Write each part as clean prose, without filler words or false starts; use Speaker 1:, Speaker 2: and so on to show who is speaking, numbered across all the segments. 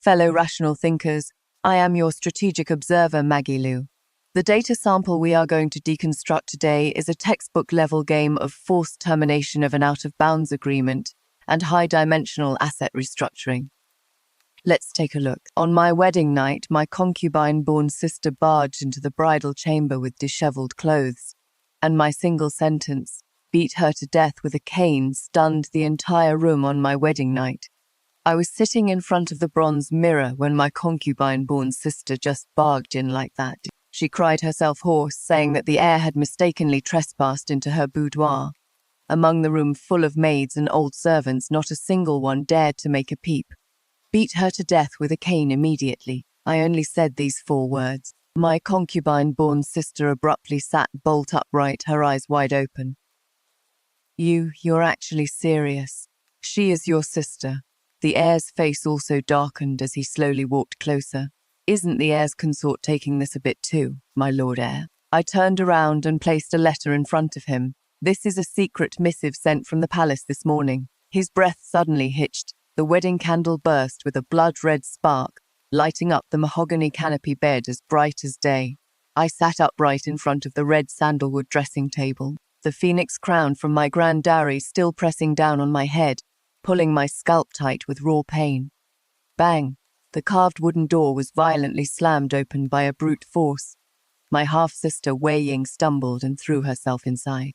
Speaker 1: Fellow rational thinkers, I am your strategic observer, Maggie Lou. The data sample we are going to deconstruct today is a textbook-level game of forced termination of an out-of-bounds agreement and high-dimensional asset restructuring. Let's take a look. On my wedding night, my concubine-born sister barged into the bridal chamber with disheveled clothes, and my single sentence, beat her to death with a cane, stunned the entire room on my wedding night. I was sitting in front of the bronze mirror when my concubine-born sister just barged in like that. She cried herself hoarse, saying that the heir had mistakenly trespassed into her boudoir. Among the room full of maids and old servants, not a single one dared to make a peep. Beat her to death with a cane immediately. I only said these 4 words. My concubine-born sister abruptly sat bolt upright, her eyes wide open. You're actually serious. She is your sister. The heir's face also darkened as he slowly walked closer. Isn't the heir's consort taking this a bit too, my lord heir? I turned around and placed a letter in front of him. This is a secret missive sent from the palace this morning. His breath suddenly hitched. The wedding candle burst with a blood-red spark, lighting up the mahogany canopy bed as bright as day. I sat upright in front of the red sandalwood dressing table, the phoenix crown from my grand dowry still pressing down on my head, pulling my scalp tight with raw pain. Bang! The carved wooden door was violently slammed open by a brute force. My half-sister Wei Ying stumbled and threw herself inside.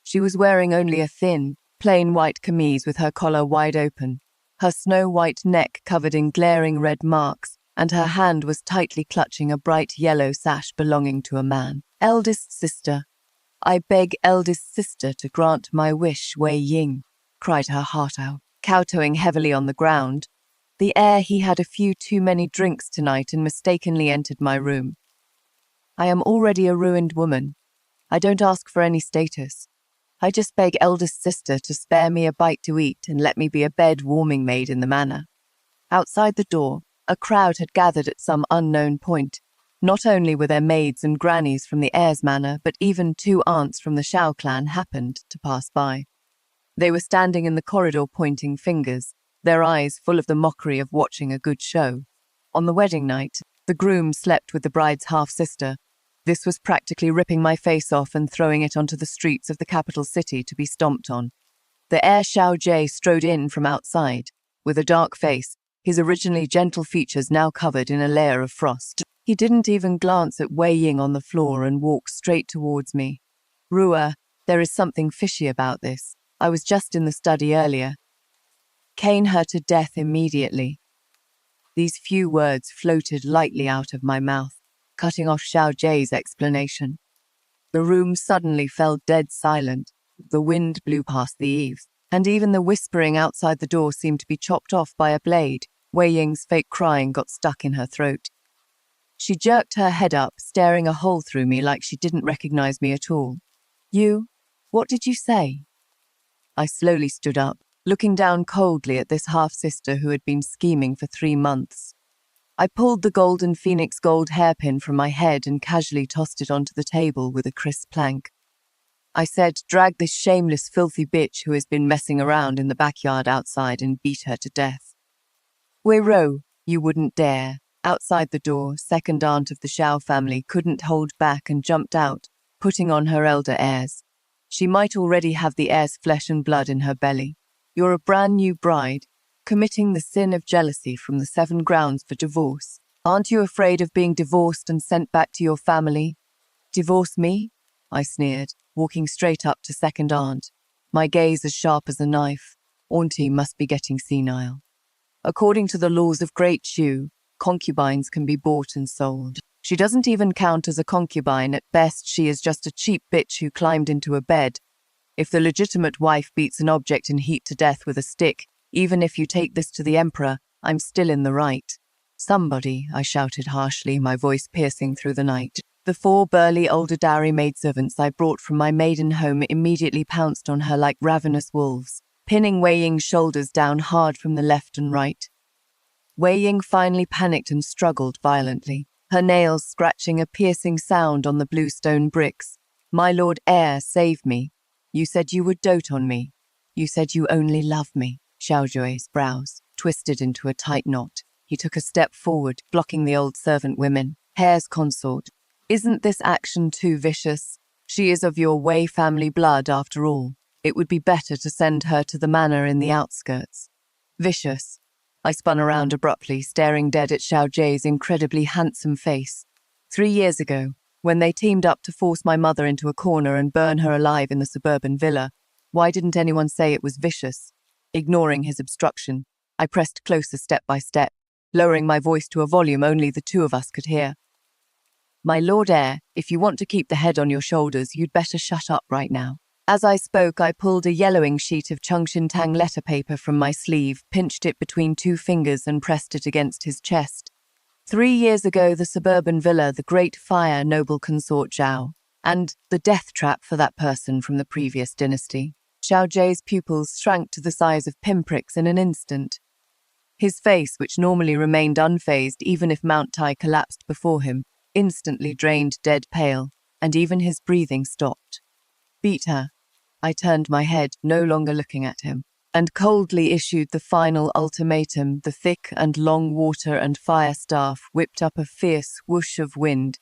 Speaker 1: She was wearing only a thin, plain white camise with her collar wide open, her snow-white neck covered in glaring red marks, and her hand was tightly clutching a bright yellow sash belonging to a man. Eldest sister, I beg eldest sister to grant my wish, Wei Ying, cried her heart out, kowtowing heavily on the ground. The heir he had a few too many drinks tonight and mistakenly entered my room. I am already a ruined woman. I don't ask for any status. I just beg eldest sister to spare me a bite to eat and let me be a bed-warming maid in the manor. Outside the door, a crowd had gathered at some unknown point. Not only were there maids and grannies from the heir's manor, but even 2 aunts from the Shao clan happened to pass by. They were standing in the corridor pointing fingers, their eyes full of the mockery of watching a good show. On the wedding night, the groom slept with the bride's half-sister. This was practically ripping my face off and throwing it onto the streets of the capital city to be stomped on. The heir Xiao Jie strode in from outside, with a dark face, his originally gentle features now covered in a layer of frost. He didn't even glance at Wei Ying on the floor and walked straight towards me. Rua, there is something fishy about this. I was just in the study earlier. Cane her to death immediately. These few words floated lightly out of my mouth, cutting off Xiao Jie's explanation. The room suddenly fell dead silent. The wind blew past the eaves, and even the whispering outside the door seemed to be chopped off by a blade. Wei Ying's fake crying got stuck in her throat. She jerked her head up, staring a hole through me like she didn't recognize me at all. What did you say? I slowly stood up, looking down coldly at this half-sister who had been scheming for 3 months. I pulled the golden phoenix gold hairpin from my head and casually tossed it onto the table with a crisp clank. I said, drag this shameless, filthy bitch who has been messing around in the backyard outside and beat her to death. Wei Ro, you wouldn't dare. Outside the door, second aunt of the Shao family couldn't hold back and jumped out, putting on her elder airs. She might already have the heir's flesh and blood in her belly. You're a brand new bride, committing the sin of jealousy from the 7 grounds for divorce. Aren't you afraid of being divorced and sent back to your family? Divorce me? I sneered, walking straight up to second aunt, my gaze as sharp as a knife. Auntie must be getting senile. According to the laws of Great Shu, concubines can be bought and sold. She doesn't even count as a concubine. At best, she is just a cheap bitch who climbed into a bed. If the legitimate wife beats an object in heat to death with a stick, even if you take this to the emperor, I'm still in the right. Somebody, I shouted harshly, my voice piercing through the night. The 4 burly older dowry maidservants I brought from my maiden home immediately pounced on her like ravenous wolves, pinning Wei Ying's shoulders down hard from the left and right. Wei Ying finally panicked and struggled violently, her nails scratching a piercing sound on the blue stone bricks. My lord heir, save me. You said you would dote on me. You said you only love me. Xiao Jue's brows twisted into a tight knot. He took a step forward, blocking the old servant women. Hare's consort. Isn't this action too vicious? She is of your Wei family blood, after all. It would be better to send her to the manor in the outskirts. Vicious. I spun around abruptly, staring dead at Xiao Jie's incredibly handsome face. 3 years ago, when they teamed up to force my mother into a corner and burn her alive in the suburban villa, why didn't anyone say it was vicious? Ignoring his obstruction, I pressed closer step by step, lowering my voice to a volume only the two of us could hear. My lord heir, if you want to keep the head on your shoulders, you'd better shut up right now. As I spoke, I pulled a yellowing sheet of Chengxintang letter paper from my sleeve, pinched it between 2 fingers and pressed it against his chest. 3 years ago, the suburban villa, the great fire, noble consort Zhao, and the death trap for that person from the previous dynasty. Xiao Jie's pupils shrank to the size of pinpricks in an instant. His face, which normally remained unfazed even if Mount Tai collapsed before him, instantly drained dead pale, and even his breathing stopped. Beat her. I turned my head, no longer looking at him, and coldly issued the final ultimatum. The thick and long water and fire staff whipped up a fierce whoosh of wind,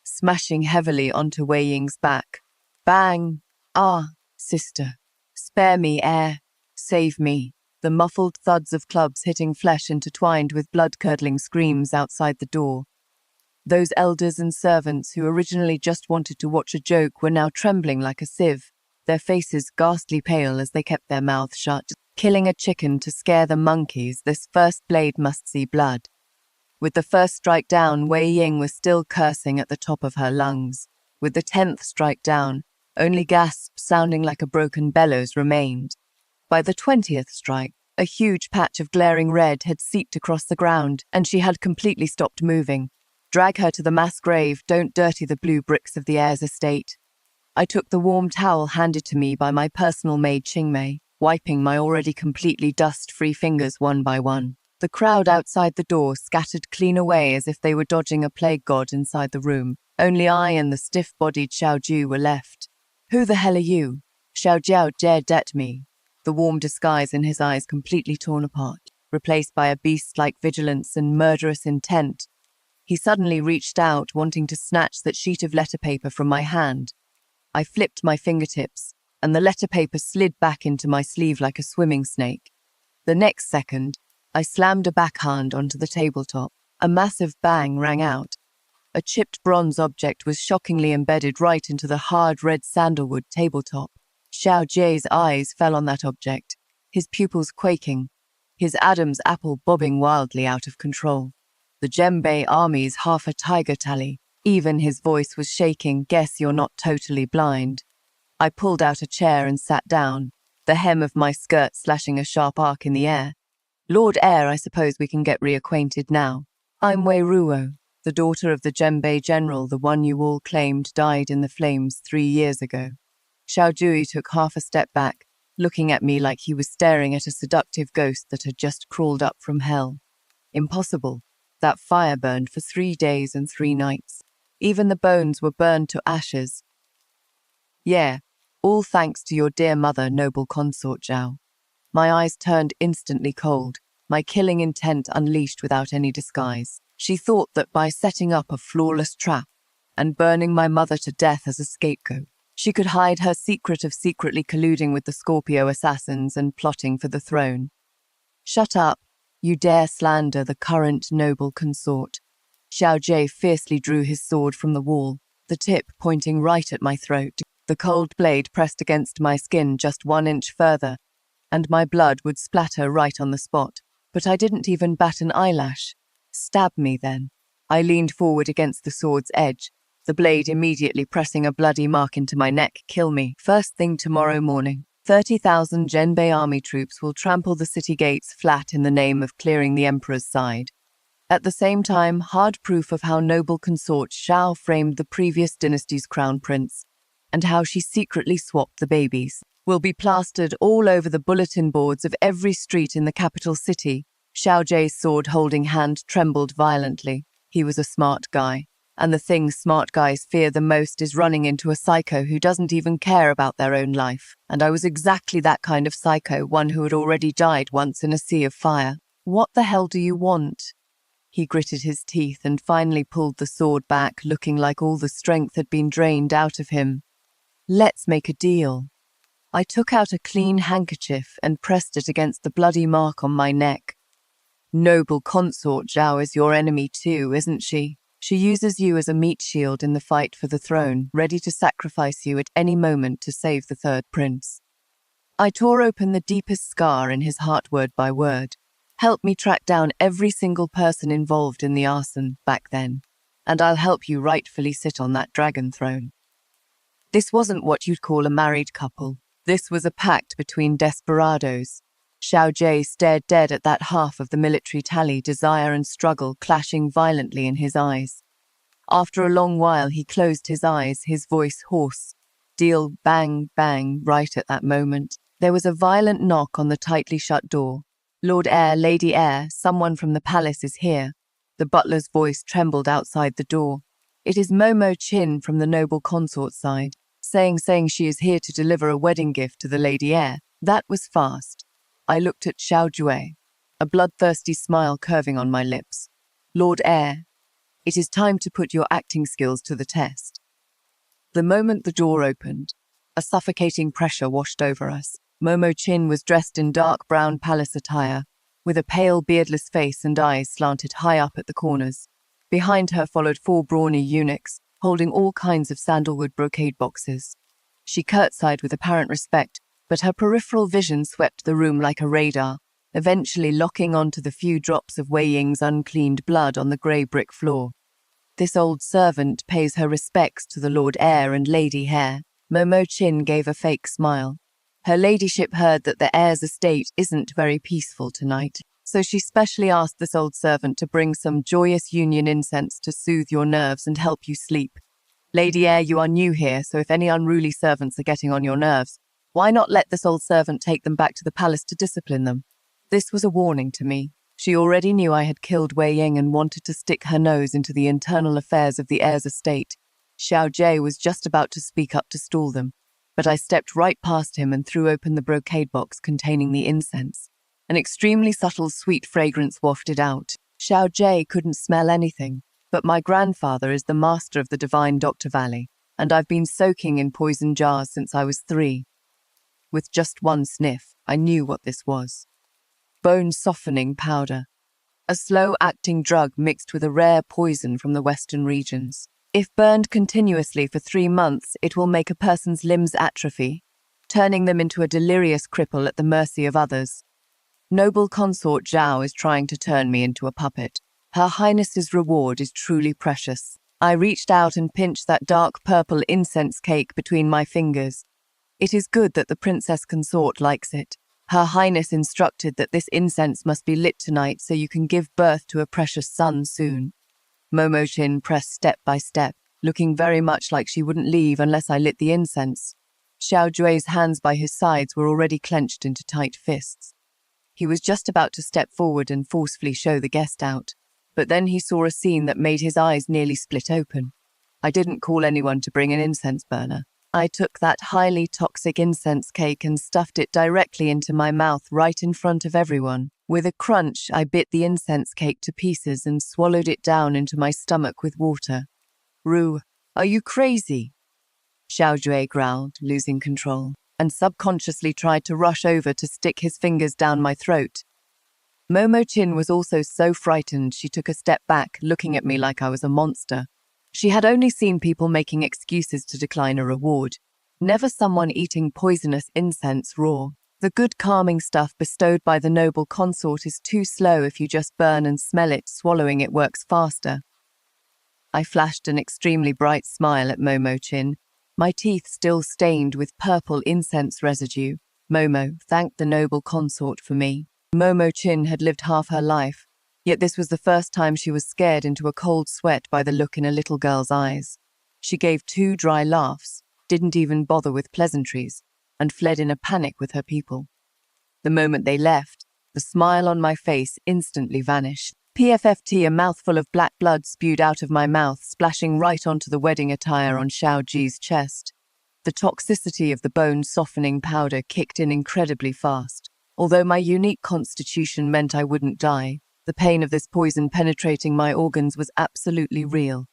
Speaker 1: smashing heavily onto Wei Ying's back. Bang! Ah, sister. Spare me, heir. Save me. The muffled thuds of clubs hitting flesh intertwined with blood-curdling screams outside the door. Those elders and servants who originally just wanted to watch a joke were now trembling like a sieve, their faces ghastly pale as they kept their mouths shut. Killing a chicken to scare the monkeys, this first blade must see blood. With the first strike down, Wei Ying was still cursing at the top of her lungs. With the 10th strike down, only gasps sounding like a broken bellows remained. By the 20th strike, a huge patch of glaring red had seeped across the ground, and she had completely stopped moving. Drag her to the mass grave, don't dirty the blue bricks of the heir's estate. I took the warm towel handed to me by my personal maid Qingmei, wiping my already completely dust-free fingers one by one. The crowd outside the door scattered clean away as if they were dodging a plague god inside the room. Only I and the stiff-bodied Xiao Ju were left. Who the hell are you? Xiao Jiao dared at me, the warm disguise in his eyes completely torn apart, replaced by a beast-like vigilance and murderous intent. He suddenly reached out, wanting to snatch that sheet of letter paper from my hand. I flipped my fingertips, and the letter paper slid back into my sleeve like a swimming snake. The next second, I slammed a backhand onto the tabletop. A massive bang rang out. A chipped bronze object was shockingly embedded right into the hard red sandalwood tabletop. Xiao Jie's eyes fell on that object, his pupils quaking, his Adam's apple bobbing wildly out of control. The Zhenbei army's half a tiger tally. Even his voice was shaking. Guess you're not totally blind. I pulled out a chair and sat down, the hem of my skirt slashing a sharp arc in the air. Lord Heir, I suppose we can get reacquainted now. I'm Wei Ruo, the daughter of the Zhenbei general, the one you all claimed died in the flames 3 years ago. Xiao Jui took half a step back, looking at me like he was staring at a seductive ghost that had just crawled up from hell. Impossible. That fire burned for 3 days and 3 nights. Even the bones were burned to ashes. Yeah, all thanks to your dear mother, noble consort Zhao. My eyes turned instantly cold, my killing intent unleashed without any disguise. She thought that by setting up a flawless trap and burning my mother to death as a scapegoat, she could hide her secret of secretly colluding with the Scorpio assassins and plotting for the throne. Shut up, you dare slander the current noble consort. Xiao Jie fiercely drew his sword from the wall, the tip pointing right at my throat. The cold blade pressed against my skin just 1 inch further, and my blood would splatter right on the spot. But I didn't even bat an eyelash. Stab me, then. I leaned forward against the sword's edge, the blade immediately pressing a bloody mark into my neck. Kill me. First thing tomorrow morning. 30,000 Zhenbei army troops will trample the city gates flat in the name of clearing the emperor's side. At the same time, hard proof of how noble consort Zhao framed the previous dynasty's crown prince, and how she secretly swapped the babies, will be plastered all over the bulletin boards of every street in the capital city. Xiao Jie's sword-holding hand trembled violently. He was a smart guy, and the thing smart guys fear the most is running into a psycho who doesn't even care about their own life. And I was exactly that kind of psycho, one who had already died once in a sea of fire. What the hell do you want? He gritted his teeth and finally pulled the sword back, looking like all the strength had been drained out of him. Let's make a deal. I took out a clean handkerchief and pressed it against the bloody mark on my neck. Noble consort Zhao is your enemy too, isn't she? She uses you as a meat shield in the fight for the throne, ready to sacrifice you at any moment to save the third prince. I tore open the deepest scar in his heart word by word. Help me track down every single person involved in the arson back then, and I'll help you rightfully sit on that dragon throne. This wasn't what you'd call a married couple. This was a pact between desperados. Xiao Jie stared dead at that half of the military tally, desire and struggle clashing violently in his eyes. After a long while, he closed his eyes, his voice hoarse. Deal, bang, bang, right at that moment. There was a violent knock on the tightly shut door. Lord Heir, Lady Heir, someone from the palace is here. The butler's voice trembled outside the door. It is Momo Chin from the noble consort side, saying she is here to deliver a wedding gift to the Lady Heir. That was fast. I looked at Xiao Jue, a bloodthirsty smile curving on my lips. Lord Heir, it is time to put your acting skills to the test. The moment the door opened, a suffocating pressure washed over us. Momo Chin was dressed in dark brown palace attire, with a pale, beardless face and eyes slanted high up at the corners. Behind her followed 4 brawny eunuchs, holding all kinds of sandalwood brocade boxes. She curtsied with apparent respect, but her peripheral vision swept the room like a radar, eventually locking onto the few drops of Wei Ying's uncleaned blood on the grey brick floor. This old servant pays her respects to the Lord Heir and Lady Heir. Momo Chin gave a fake smile. Her ladyship heard that the heir's estate isn't very peaceful tonight, so she specially asked this old servant to bring some joyous union incense to soothe your nerves and help you sleep. Lady Heir, you are new here, so if any unruly servants are getting on your nerves, why not let this old servant take them back to the palace to discipline them? This was a warning to me. She already knew I had killed Wei Ying and wanted to stick her nose into the internal affairs of the heir's estate. Xiao Jie was just about to speak up to stall them, but I stepped right past him and threw open the brocade box containing the incense. An extremely subtle, sweet fragrance wafted out. Xiao Jie couldn't smell anything, but my grandfather is the master of the divine Dr. Valley, and I've been soaking in poison jars since I was 3. With just one sniff, I knew what this was. Bone-softening powder. A slow-acting drug mixed with a rare poison from the western regions. If burned continuously for 3 months, it will make a person's limbs atrophy, turning them into a delirious cripple at the mercy of others. Noble consort Zhao is trying to turn me into a puppet. Her Highness's reward is truly precious. I reached out and pinched that dark purple incense cake between my fingers. It is good that the princess consort likes it. Her Highness instructed that this incense must be lit tonight so you can give birth to a precious son soon. Momo Chin pressed step by step, looking very much like she wouldn't leave unless I lit the incense. Xiao Jue's hands by his sides were already clenched into tight fists. He was just about to step forward and forcefully show the guest out, but then he saw a scene that made his eyes nearly split open. I didn't call anyone to bring an incense burner. I took that highly toxic incense cake and stuffed it directly into my mouth right in front of everyone. With a crunch, I bit the incense cake to pieces and swallowed it down into my stomach with water. Ru, are you crazy? Xiao Jue growled, losing control, and subconsciously tried to rush over to stick his fingers down my throat. Momo Chin was also so frightened she took a step back, looking at me like I was a monster. She had only seen people making excuses to decline a reward, never someone eating poisonous incense raw. The good calming stuff bestowed by the noble consort is too slow. If you just burn and smell it, swallowing it works faster. I flashed an extremely bright smile at Momo Chin, my teeth still stained with purple incense residue. Momo thanked the noble consort for me. Momo Chin had lived half her life, yet this was the first time she was scared into a cold sweat by the look in a little girl's eyes. She gave 2 dry laughs, didn't even bother with pleasantries, and fled in a panic with her people. The moment they left, the smile on my face instantly vanished. PFFT, a mouthful of black blood spewed out of my mouth, splashing right onto the wedding attire on Xiao Ji's chest. The toxicity of the bone-softening powder kicked in incredibly fast. Although my unique constitution meant I wouldn't die, The pain of this poison penetrating my organs was absolutely real.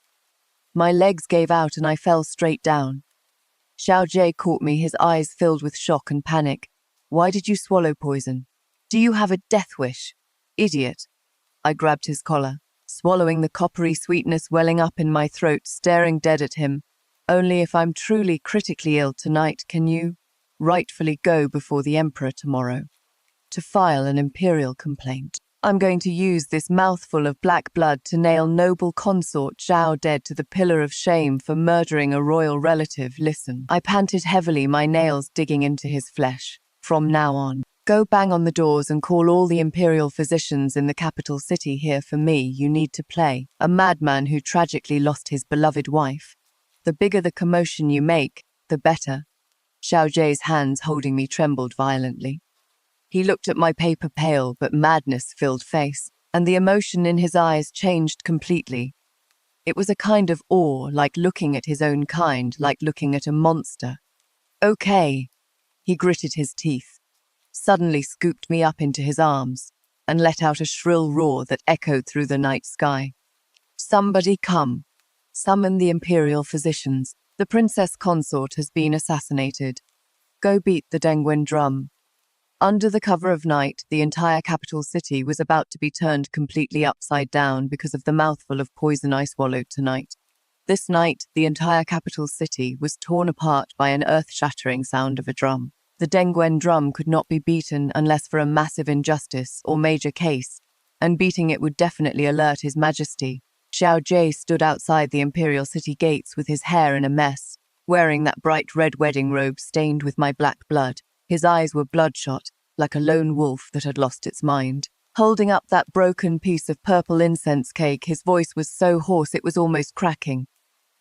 Speaker 1: My legs gave out and I fell straight down. Xiao Jie caught me, his eyes filled with shock and panic. "Why did you swallow poison? Do you have a death wish? Idiot." I grabbed his collar, swallowing the coppery sweetness welling up in my throat, staring dead at him. "Only if I'm truly critically ill tonight can you rightfully go before the Emperor tomorrow to file an imperial complaint. I'm going to use this mouthful of black blood to nail noble consort Zhao dead to the pillar of shame for murdering a royal relative. Listen." I panted heavily, my nails digging into his flesh. "From now on, go bang on the doors and call all the imperial physicians in the capital city here for me. You need to play a madman who tragically lost his beloved wife. The bigger the commotion you make, the better." Xiao Jie's hands holding me trembled violently. He looked at my paper-pale but madness-filled face, and the emotion in his eyes changed completely. It was a kind of awe, like looking at his own kind, like looking at a monster. "Okay." He gritted his teeth, suddenly scooped me up into his arms, and let out a shrill roar that echoed through the night sky. "Somebody come. Summon the imperial physicians. The princess consort has been assassinated. Go beat the Dengwen drum." Under the cover of night, the entire capital city was about to be turned completely upside down because of the mouthful of poison I swallowed tonight. This night, the entire capital city was torn apart by an earth-shattering sound of a drum. The Dengwen drum could not be beaten unless for a massive injustice or major case, and beating it would definitely alert His Majesty. Xiao Jie stood outside the imperial city gates with his hair in a mess, wearing that bright red wedding robe stained with my black blood. His eyes were bloodshot, like a lone wolf that had lost its mind. Holding up that broken piece of purple incense cake, his voice was so hoarse it was almost cracking.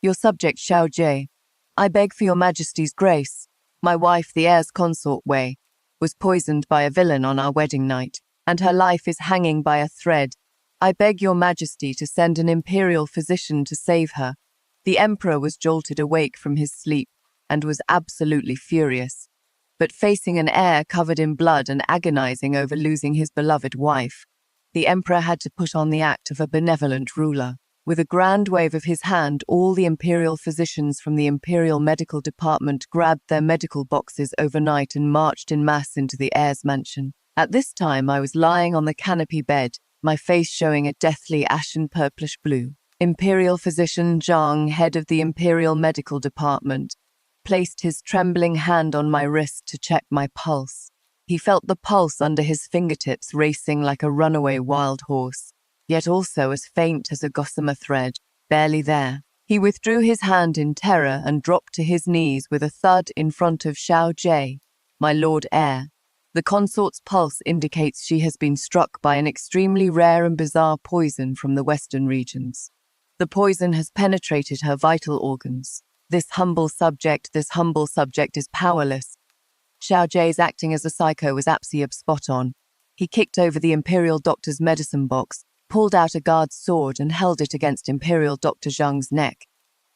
Speaker 1: "Your subject, Xiao Jie. I beg for your Majesty's grace. My wife, the heir's consort Wei, was poisoned by a villain on our wedding night, and her life is hanging by a thread. I beg your Majesty to send an imperial physician to save her." The Emperor was jolted awake from his sleep and was absolutely furious. But facing an heir covered in blood and agonizing over losing his beloved wife, the Emperor had to put on the act of a benevolent ruler. With a grand wave of his hand, all the imperial physicians from the Imperial Medical Department grabbed their medical boxes overnight and marched en masse into the heir's mansion. At this time, I was lying on the canopy bed, my face showing a deathly ashen purplish blue. Imperial Physician Zhang, head of the Imperial Medical Department, placed his trembling hand on my wrist to check my pulse. He felt the pulse under his fingertips racing like a runaway wild horse, yet also as faint as a gossamer thread, barely there. He withdrew his hand in terror and dropped to his knees with a thud in front of Xiao Jie, my lord heir. The consort's pulse indicates she has been struck by an extremely rare and bizarre poison from the western regions. The poison has penetrated her vital organs. This humble subject is powerless. Xiao Jie's acting as a psycho was absolutely spot on. He kicked over the Imperial Doctor's medicine box, pulled out a guard's sword and held it against Imperial Dr. Zhang's neck.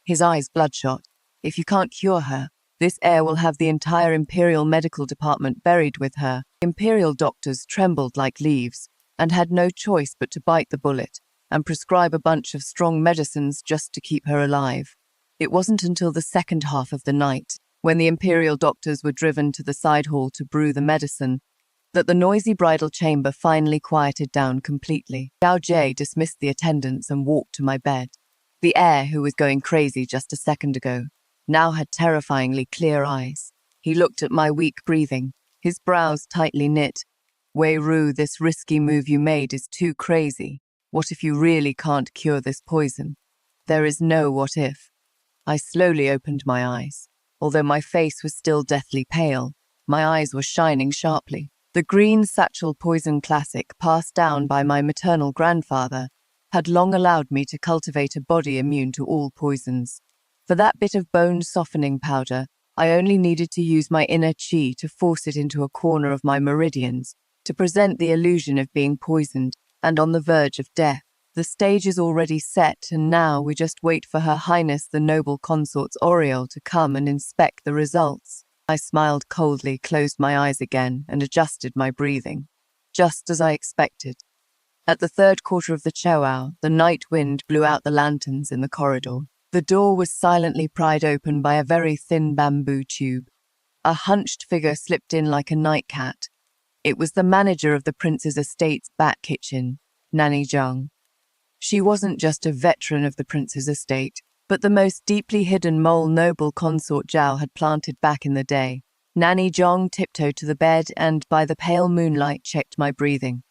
Speaker 1: His eyes bloodshot. "If you can't cure her, this heir will have the entire Imperial Medical Department buried with her." Imperial doctors trembled like leaves and had no choice but to bite the bullet and prescribe a bunch of strong medicines just to keep her alive. It wasn't until the second half of the night, when the Imperial doctors were driven to the side hall to brew the medicine, that the noisy bridal chamber finally quieted down completely. Xiao Jie dismissed the attendants and walked to my bed. The heir, who was going crazy just a second ago, now had terrifyingly clear eyes. He looked at my weak breathing, his brows tightly knit. "Wei Ru, this risky move you made is too crazy. What if you really can't cure this poison? There is no what if." I slowly opened my eyes. Although my face was still deathly pale, my eyes were shining sharply. The green satchel poison classic, passed down by my maternal grandfather, had long allowed me to cultivate a body immune to all poisons. For that bit of bone-softening powder, I only needed to use my inner chi to force it into a corner of my meridians, to present the illusion of being poisoned and on the verge of death. The stage is already set, and now we just wait for Her Highness the Noble Consort's Oriole to come and inspect the results. I smiled coldly, closed my eyes again, and adjusted my breathing. Just as I expected. At the third quarter of the chow, the night wind blew out the lanterns in the corridor. The door was silently pried open by a very thin bamboo tube. A hunched figure slipped in like a night cat. It was the manager of the prince's estate's back kitchen, Nanny Zhang. She wasn't just a veteran of the prince's estate, but the most deeply hidden mole noble consort Zhao had planted back in the day. Nanny Zhang tiptoed to the bed and, by the pale moonlight, checked my breathing.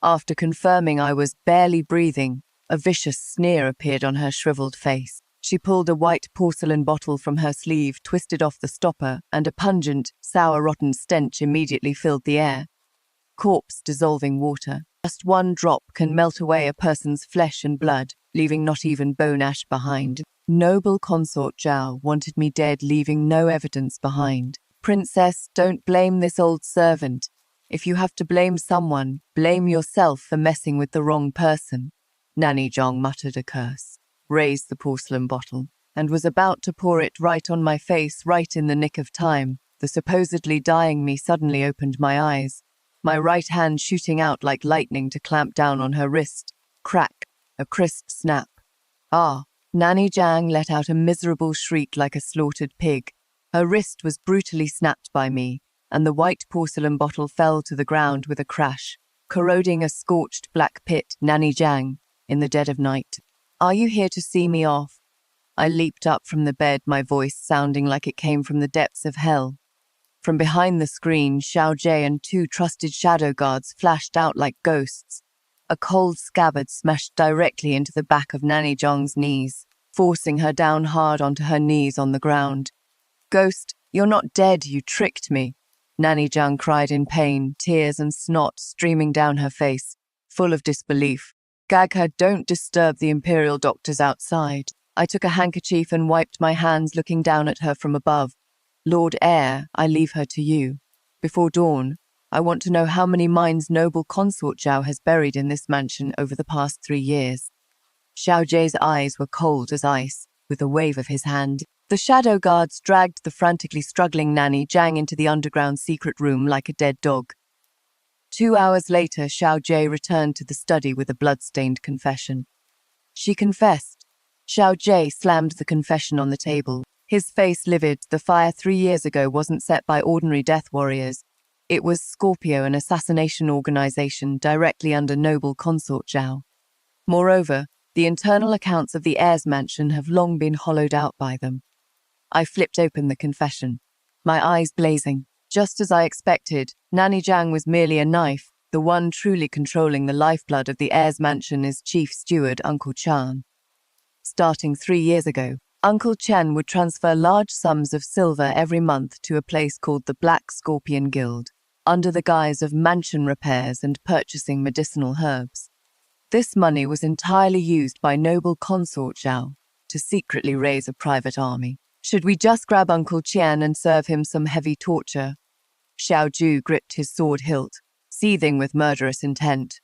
Speaker 1: After confirming I was barely breathing, a vicious sneer appeared on her shriveled face. She pulled a white porcelain bottle from her sleeve, twisted off the stopper, and a pungent, sour, rotten stench immediately filled the air. Corpse dissolving water. Just one drop can melt away a person's flesh and blood, leaving not even bone ash behind. Noble consort Zhao wanted me dead, leaving no evidence behind. Princess, don't blame this old servant. If you have to blame someone, blame yourself for messing with the wrong person. Nanny Zhang muttered a curse, raised the porcelain bottle, and was about to pour it right on my face, right in the nick of time. The supposedly dying me suddenly opened my eyes, my right hand shooting out like lightning to clamp down on her wrist. Crack, a crisp snap. Ah! Nanny Zhang let out a miserable shriek like a slaughtered pig. Her wrist was brutally snapped by me, and the white porcelain bottle fell to the ground with a crash, corroding a scorched black pit. Nanny Zhang, in the dead of night. Are you here to see me off? I leaped up from the bed, my voice sounding like it came from the depths of hell. From behind the screen, Xiao Jie and two trusted shadow guards flashed out like ghosts. A cold scabbard smashed directly into the back of Nanny Zhang's knees, forcing her down hard onto her knees on the ground. Ghost, you're not dead, you tricked me. Nanny Zhang cried in pain, tears and snot streaming down her face, full of disbelief. Gag her, don't disturb the imperial doctors outside. I took a handkerchief and wiped my hands, looking down at her from above. Lord Heir, I leave her to you. Before dawn, I want to know how many minds noble consort Zhao has buried in this mansion over the past 3 years. Xiao Jie's eyes were cold as ice. With a wave of his hand, the shadow guards dragged the frantically struggling Nanny Zhang into the underground secret room like a dead dog. 2 hours later, Xiao Jie returned to the study with a blood-stained confession. She confessed. Xiao Jie slammed the confession on the table, his face livid. The fire 3 years ago wasn't set by ordinary death warriors. It was Scorpio, an assassination organization directly under noble consort Zhao. Moreover, the internal accounts of the heir's mansion have long been hollowed out by them. I flipped open the confession, my eyes blazing. Just as I expected, Nanny Zhang was merely a knife. The one truly controlling the lifeblood of the heir's mansion is Chief Steward Uncle Chen. Starting 3 years ago, Uncle Chen would transfer large sums of silver every month to a place called the Black Scorpion Guild, under the guise of mansion repairs and purchasing medicinal herbs. This money was entirely used by noble consort Zhao to secretly raise a private army. Should we just grab Uncle Chen and serve him some heavy torture? Xiao Ju gripped his sword hilt, seething with murderous intent.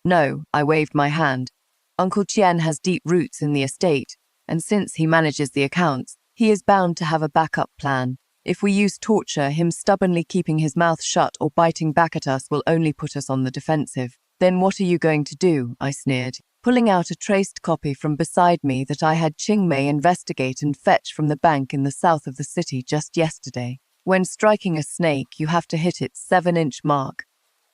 Speaker 1: No, I waved my hand. Uncle Chen has deep roots in the estate, and since he manages the accounts, he is bound to have a backup plan. If we use torture, him stubbornly keeping his mouth shut or biting back at us will only put us on the defensive. Then what are you going to do? I sneered, pulling out a traced copy from beside me that I had Qingmei investigate and fetch from the bank in the south of the city just yesterday. When striking a snake, you have to hit its 7-inch mark.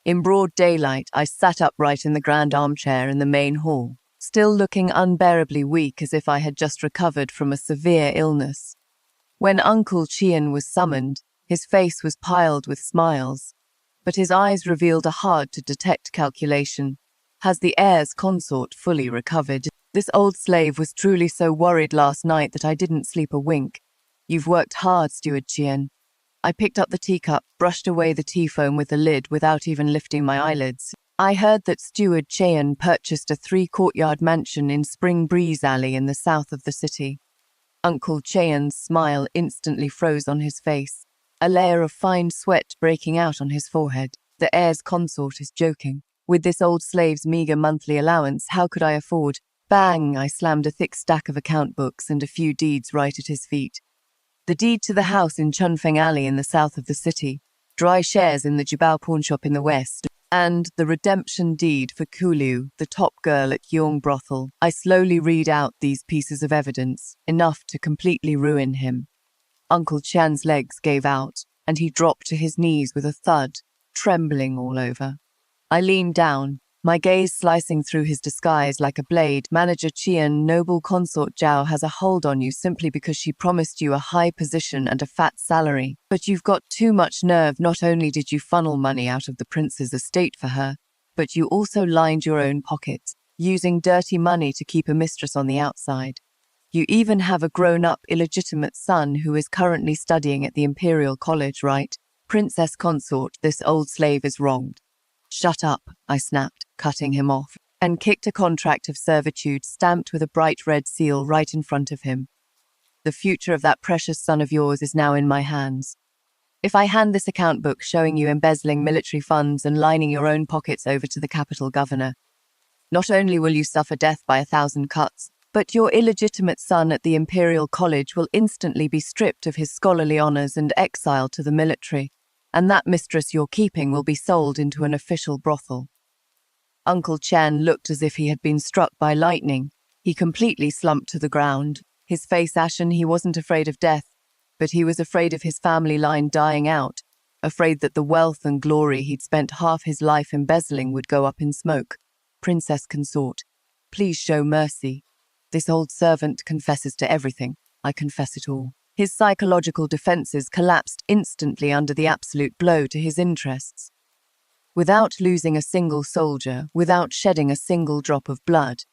Speaker 1: In broad daylight, I sat upright in the grand armchair in the main hall, still looking unbearably weak as if I had just recovered from a severe illness. When Uncle Qian was summoned, his face was piled with smiles, but his eyes revealed a hard-to-detect calculation. Has the heir's consort fully recovered? This old slave was truly so worried last night that I didn't sleep a wink. You've worked hard, Steward Qian. I picked up the teacup, brushed away the tea foam with the lid without even lifting my eyelids. I heard that Steward Qian purchased a 3-courtyard mansion in Spring Breeze Alley in the south of the city. Uncle Qian's smile instantly froze on his face, a layer of fine sweat breaking out on his forehead. The heir's consort is joking. With this old slave's meager monthly allowance, how could I afford? Bang! I slammed a thick stack of account books and a few deeds right at his feet. The deed to the house in Chunfeng Alley in the south of the city, dry shares in the Jibao pawnshop in the west, And the redemption deed for Kuliu, the top girl at Yong brothel. I slowly read out these pieces of evidence, enough to completely ruin him. Uncle Chan's legs gave out, and he dropped to his knees with a thud, trembling all over. I leaned down, my gaze slicing through his disguise like a blade. Manager Qian, noble consort Zhao has a hold on you simply because she promised you a high position and a fat salary. But you've got too much nerve. Not only did you funnel money out of the prince's estate for her, but you also lined your own pockets, using dirty money to keep a mistress on the outside. You even have a grown-up illegitimate son who is currently studying at the Imperial College, right? Princess consort, this old slave is wronged. Shut up, I snapped, cutting him off, and kicked a contract of servitude stamped with a bright red seal right in front of him. The future of that precious son of yours is now in my hands. If I hand this account book showing you embezzling military funds and lining your own pockets over to the capital governor, not only will you suffer death by 1,000 cuts, but your illegitimate son at the Imperial College will instantly be stripped of his scholarly honors and exiled to the military, and that mistress you're keeping will be sold into an official brothel. Uncle Chan looked as if he had been struck by lightning. He completely slumped to the ground, his face ashen. He wasn't afraid of death, but he was afraid of his family line dying out, afraid that the wealth and glory he'd spent half his life embezzling would go up in smoke. Princess consort, please show mercy. This old servant confesses to everything. I confess it all. His psychological defenses collapsed instantly under the absolute blow to his interests. Without losing a single soldier, without shedding a single drop of blood,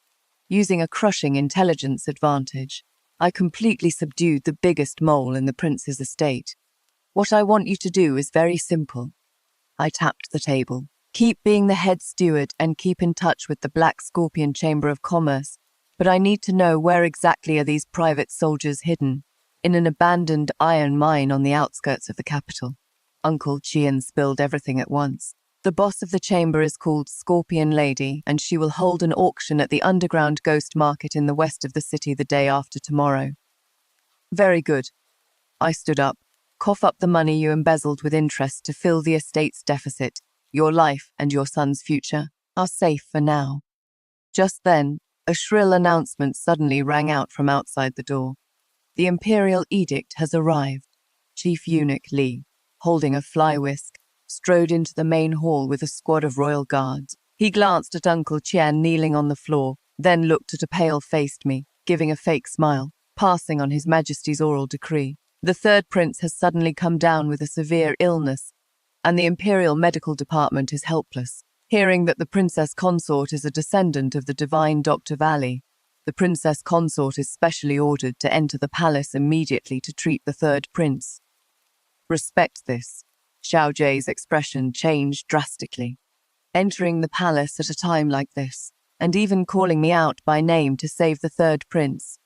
Speaker 1: using a crushing intelligence advantage, I completely subdued the biggest mole in the prince's estate. What I want you to do is very simple. I tapped the table. Keep being the head steward and keep in touch with the Black Scorpion Chamber of Commerce, but I need to know where exactly are these private soldiers hidden. In an abandoned iron mine on the outskirts of the capital. Uncle Qian spilled everything at once. The boss of the chamber is called Scorpion Lady, and she will hold an auction at the underground ghost market in the west of the city the day after tomorrow. Very good. I stood up. Cough up the money you embezzled with interest to fill the estate's deficit. Your life and your son's future are safe for now. Just then, a shrill announcement suddenly rang out from outside the door. The imperial edict has arrived. Chief Eunuch Li, holding a fly whisk, strode into the main hall with a squad of royal guards. He glanced at Uncle Qian kneeling on the floor, then looked at a pale-faced me, giving a fake smile, passing on His Majesty's oral decree. The third prince has suddenly come down with a severe illness, and the Imperial Medical Department is helpless. Hearing that the princess consort is a descendant of the divine Dr. Valley, the princess consort is specially ordered to enter the palace immediately to treat the third prince. Respect this. Xiao Jie's expression changed drastically. Entering the palace at a time like this, and even calling me out by name to save the third prince.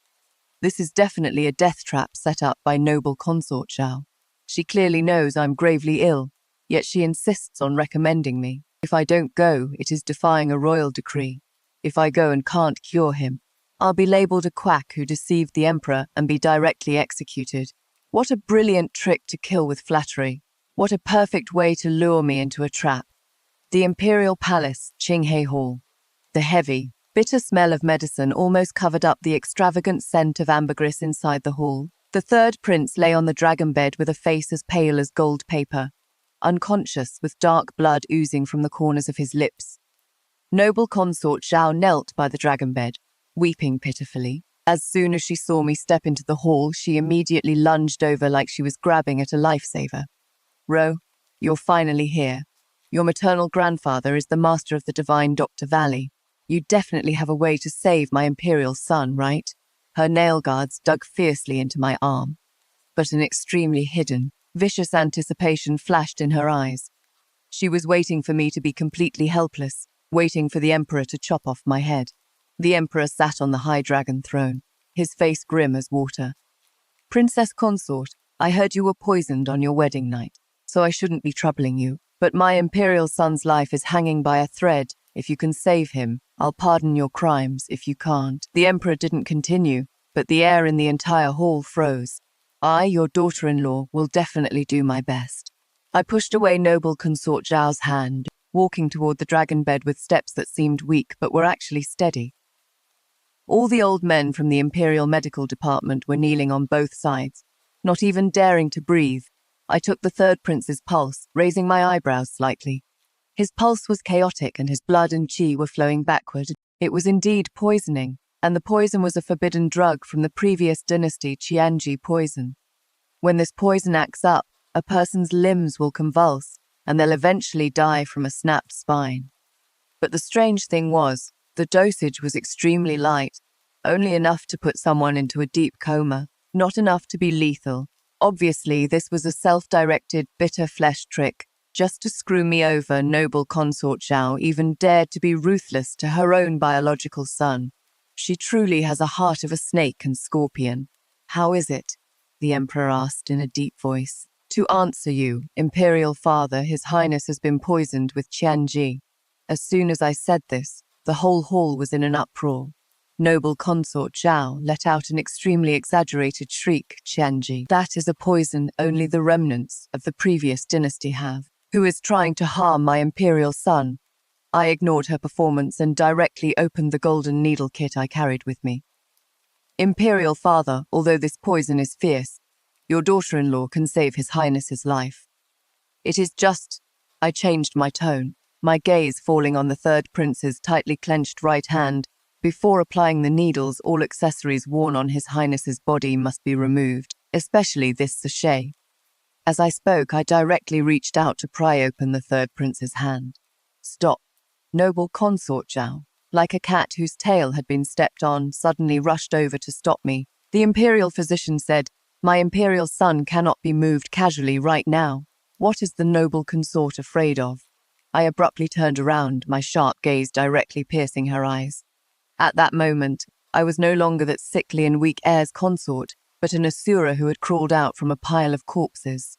Speaker 1: This is definitely a death trap set up by noble consort Xiao. She clearly knows I'm gravely ill, yet she insists on recommending me. If I don't go, it is defying a royal decree. If I go and can't cure him, I'll be labelled a quack who deceived the emperor and be directly executed. What a brilliant trick to kill with flattery. What a perfect way to lure me into a trap. The Imperial Palace, Qinghe Hall. The heavy, bitter smell of medicine almost covered up the extravagant scent of ambergris inside the hall. The third prince lay on the dragon bed with a face as pale as gold paper, unconscious with dark blood oozing from the corners of his lips. Noble consort Zhao knelt by the dragon bed, weeping pitifully. As soon as she saw me step into the hall, she immediately lunged over like she was grabbing at a lifesaver. Ro, you're finally here. Your maternal grandfather is the master of the divine Dr. Valley. You definitely have a way to save my imperial son, right? Her nail guards dug fiercely into my arm. But an extremely hidden, vicious anticipation flashed in her eyes. She was waiting for me to be completely helpless, waiting for the emperor to chop off my head. The emperor sat on the high dragon throne, his face grim as water. Princess consort, I heard you were poisoned on your wedding night, so I shouldn't be troubling you. But my imperial son's life is hanging by a thread. If you can save him, I'll pardon your crimes. If you can't. The emperor didn't continue, but the air in the entire hall froze. I, your daughter-in-law, will definitely do my best. I pushed away noble consort Zhao's hand. walking toward the dragon bed with steps that seemed weak but were actually steady. All the old men from the Imperial Medical Department were kneeling on both sides, not even daring to breathe. I took the third prince's pulse, raising my eyebrows slightly. His pulse was chaotic and his blood and chi were flowing backward. It was indeed poisoning, and the poison was a forbidden drug from the previous dynasty Qianji poison. When this poison acts up, a person's limbs will convulse, and they'll eventually die from a snapped spine. But the strange thing was, the dosage was extremely light, only enough to put someone into a deep coma, not enough to be lethal. Obviously, this was a self-directed, bitter flesh trick, just to screw me over. Noble consort Zhao even dared to be ruthless to her own biological son. She truly has a heart of a snake and scorpion. How is it? The emperor asked in a deep voice. To answer you, Imperial Father, His Highness has been poisoned with Qianji. As soon as I said this, the whole hall was in an uproar. Noble consort Zhao let out an extremely exaggerated shriek. Qianji. That is a poison only the remnants of the previous dynasty have. Who is trying to harm my imperial son? I ignored her performance and directly opened the golden needle kit I carried with me. Imperial Father, although this poison is fierce, your daughter-in-law can save His Highness's life. It is just... I changed my tone, my gaze falling on the third prince's tightly clenched right hand. Before applying the needles, all accessories worn on His Highness's body must be removed, especially this sachet. As I spoke, I directly reached out to pry open the third prince's hand. Stop. Noble consort Zhao, like a cat whose tail had been stepped on, suddenly rushed over to stop me. The imperial physician said, my imperial son cannot be moved casually right now. What is the noble consort afraid of? I abruptly turned around, my sharp gaze directly piercing her eyes. At that moment, I was no longer that sickly and weak heir's consort, but an asura who had crawled out from a pile of corpses.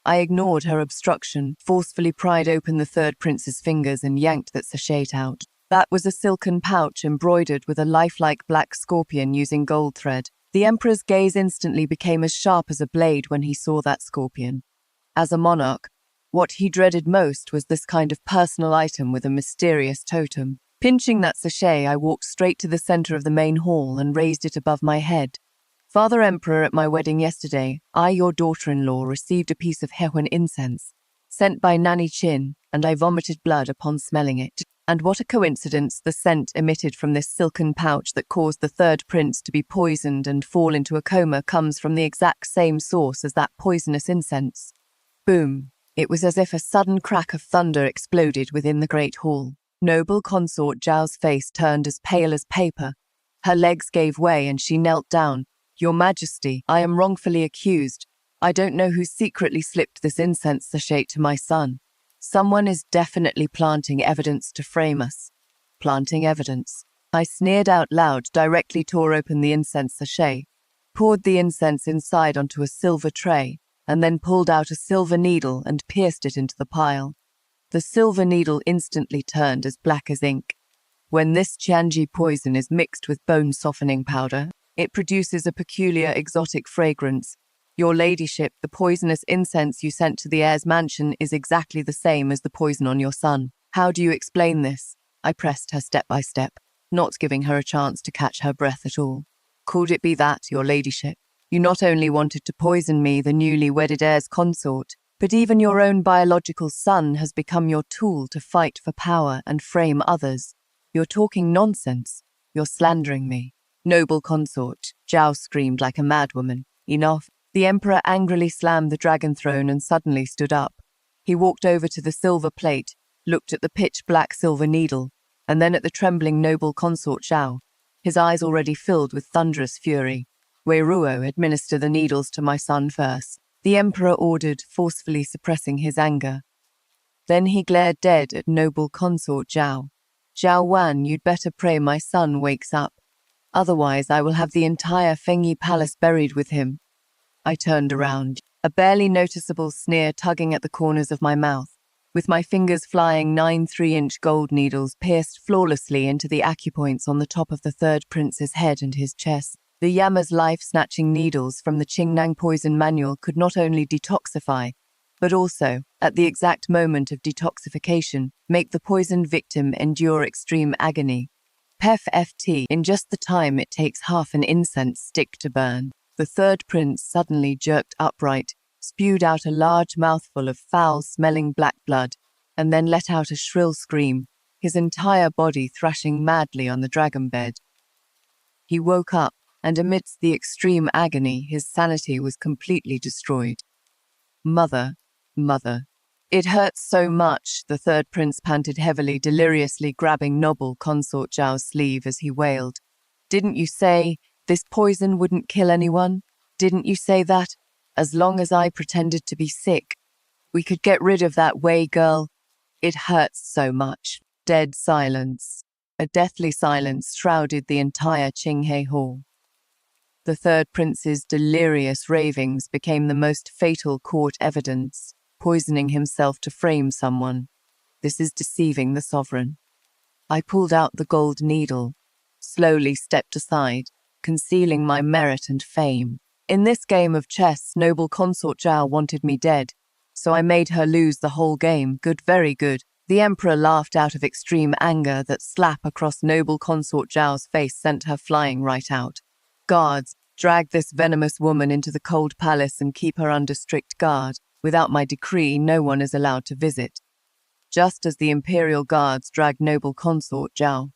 Speaker 1: I ignored her obstruction, forcefully pried open the third prince's fingers and yanked that sachet out. That was a silken pouch embroidered with a lifelike black scorpion using gold thread. The emperor's gaze instantly became as sharp as a blade when he saw that scorpion. As a monarch, what he dreaded most was this kind of personal item with a mysterious totem. Pinching that sachet, I walked straight to the center of the main hall and raised it above my head. Father Emperor, at my wedding yesterday, I, your daughter-in-law, received a piece of Hewen incense, sent by Nanny Chin, and I vomited blood upon smelling it. And what a coincidence, the scent emitted from this silken pouch that caused the third prince to be poisoned and fall into a coma comes from the exact same source as that poisonous incense. Boom! It was as if a sudden crack of thunder exploded within the great hall. Noble consort Zhao's face turned as pale as paper. Her legs gave way and she knelt down. Your Majesty, I am wrongfully accused. I don't know who secretly slipped this incense sachet to my son. Someone is definitely planting evidence to frame us. Planting evidence. I sneered out loud, directly tore open the incense sachet, poured the incense inside onto a silver tray, and then pulled out a silver needle and pierced it into the pile. The silver needle instantly turned as black as ink. When this Qianji poison is mixed with bone-softening powder, it produces a peculiar exotic fragrance. Your ladyship, the poisonous incense you sent to the heir's mansion is exactly the same as the poison on your son. How do you explain this? I pressed her step by step, not giving her a chance to catch her breath at all. Could it be that, your ladyship? You not only wanted to poison me, the newly wedded heir's consort, but even your own biological son has become your tool to fight for power and frame others. You're talking nonsense. You're slandering me. Noble consort, Zhao screamed like a madwoman. Enough. The emperor angrily slammed the dragon throne and suddenly stood up. He walked over to the silver plate, looked at the pitch-black silver needle, and then at the trembling noble consort Zhao, his eyes already filled with thunderous fury. Wei Ruo, administer the needles to my son first, the emperor ordered, forcefully suppressing his anger. Then he glared dead at noble consort Zhao. Zhao Wan, you'd better pray my son wakes up. Otherwise, I will have the entire Fengyi palace buried with him. I turned around, a barely noticeable sneer tugging at the corners of my mouth, with my fingers flying 9 3-inch gold needles pierced flawlessly into the acupoints on the top of the third prince's head and his chest. The Yama's life-snatching needles from the Qingnang poison manual could not only detoxify, but also, at the exact moment of detoxification, make the poisoned victim endure extreme agony. PEF-FT, in just the time it takes half an incense stick to burn. The third prince suddenly jerked upright, spewed out a large mouthful of foul-smelling black blood, and then let out a shrill scream, his entire body thrashing madly on the dragon bed. He woke up, and amidst the extreme agony, his sanity was completely destroyed. Mother. It hurts so much, the third prince panted heavily, deliriously grabbing noble consort Zhao's sleeve as he wailed. Didn't you say this poison wouldn't kill anyone? Didn't you say that? As long as I pretended to be sick, we could get rid of that Wei girl. It hurts so much. Dead silence. A deathly silence shrouded the entire Qinghe hall. The third prince's delirious ravings became the most fatal court evidence, poisoning himself to frame someone. This is deceiving the sovereign. I pulled out the gold needle, slowly stepped aside, concealing my merit and fame. In this game of chess, noble consort Zhao wanted me dead, so I made her lose the whole game. Good, very good. The emperor laughed out of extreme anger. That slap across noble consort Zhao's face sent her flying right out. Guards, drag this venomous woman into the cold palace and keep her under strict guard. Without my decree, no one is allowed to visit. Just as the imperial guards dragged noble consort Zhao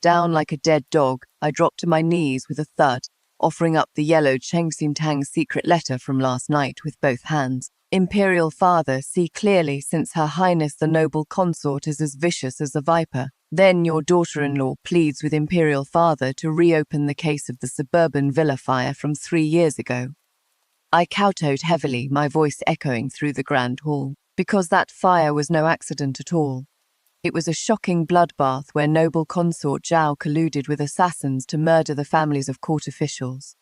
Speaker 1: down like a dead dog, I dropped to my knees with a thud, offering up the yellow Cheng Xintang's secret letter from last night with both hands. Imperial father, see clearly, since Her Highness the noble consort is as vicious as a viper. Then your daughter-in-law pleads with Imperial father to reopen the case of the suburban villa fire from 3 years ago. I kowtowed heavily, my voice echoing through the grand hall, because that fire was no accident at all. It was a shocking bloodbath where noble consort Zhao colluded with assassins to murder the families of court officials.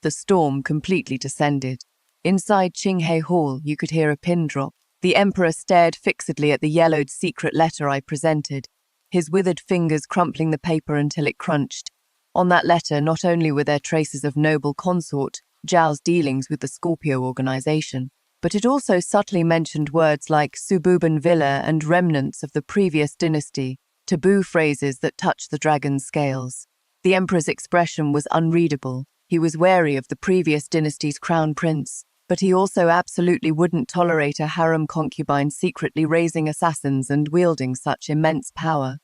Speaker 1: The storm completely descended. Inside Qinghe Hall, you could hear a pin drop. The emperor stared fixedly at the yellowed secret letter I presented, his withered fingers crumpling the paper until it crunched. On that letter, not only were there traces of noble consort Zhao's dealings with the Scorpio organization, but it also subtly mentioned words like suburban villa and remnants of the previous dynasty, taboo phrases that touched the dragon's scales. The emperor's expression was unreadable. He was wary of the previous dynasty's crown prince, but he also absolutely wouldn't tolerate a harem concubine secretly raising assassins and wielding such immense power.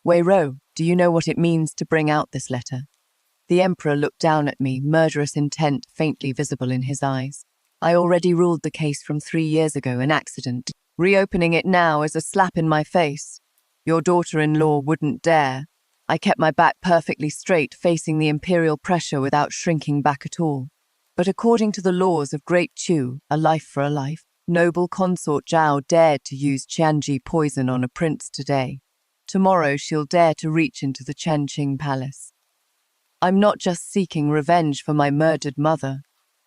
Speaker 1: Wei Ro, do you know what it means to bring out this letter? The emperor looked down at me, murderous intent faintly visible in his eyes. I already ruled the case from 3 years ago, an accident. Reopening it now is a slap in my face. Your daughter-in-law wouldn't dare. I kept my back perfectly straight, facing the imperial pressure without shrinking back at all. But according to the laws of Great Chu, a life for a life, noble consort Zhao dared to use Qianji poison on a prince today. Tomorrow she'll dare to reach into the Chenqing palace. I'm not just seeking revenge for my murdered mother.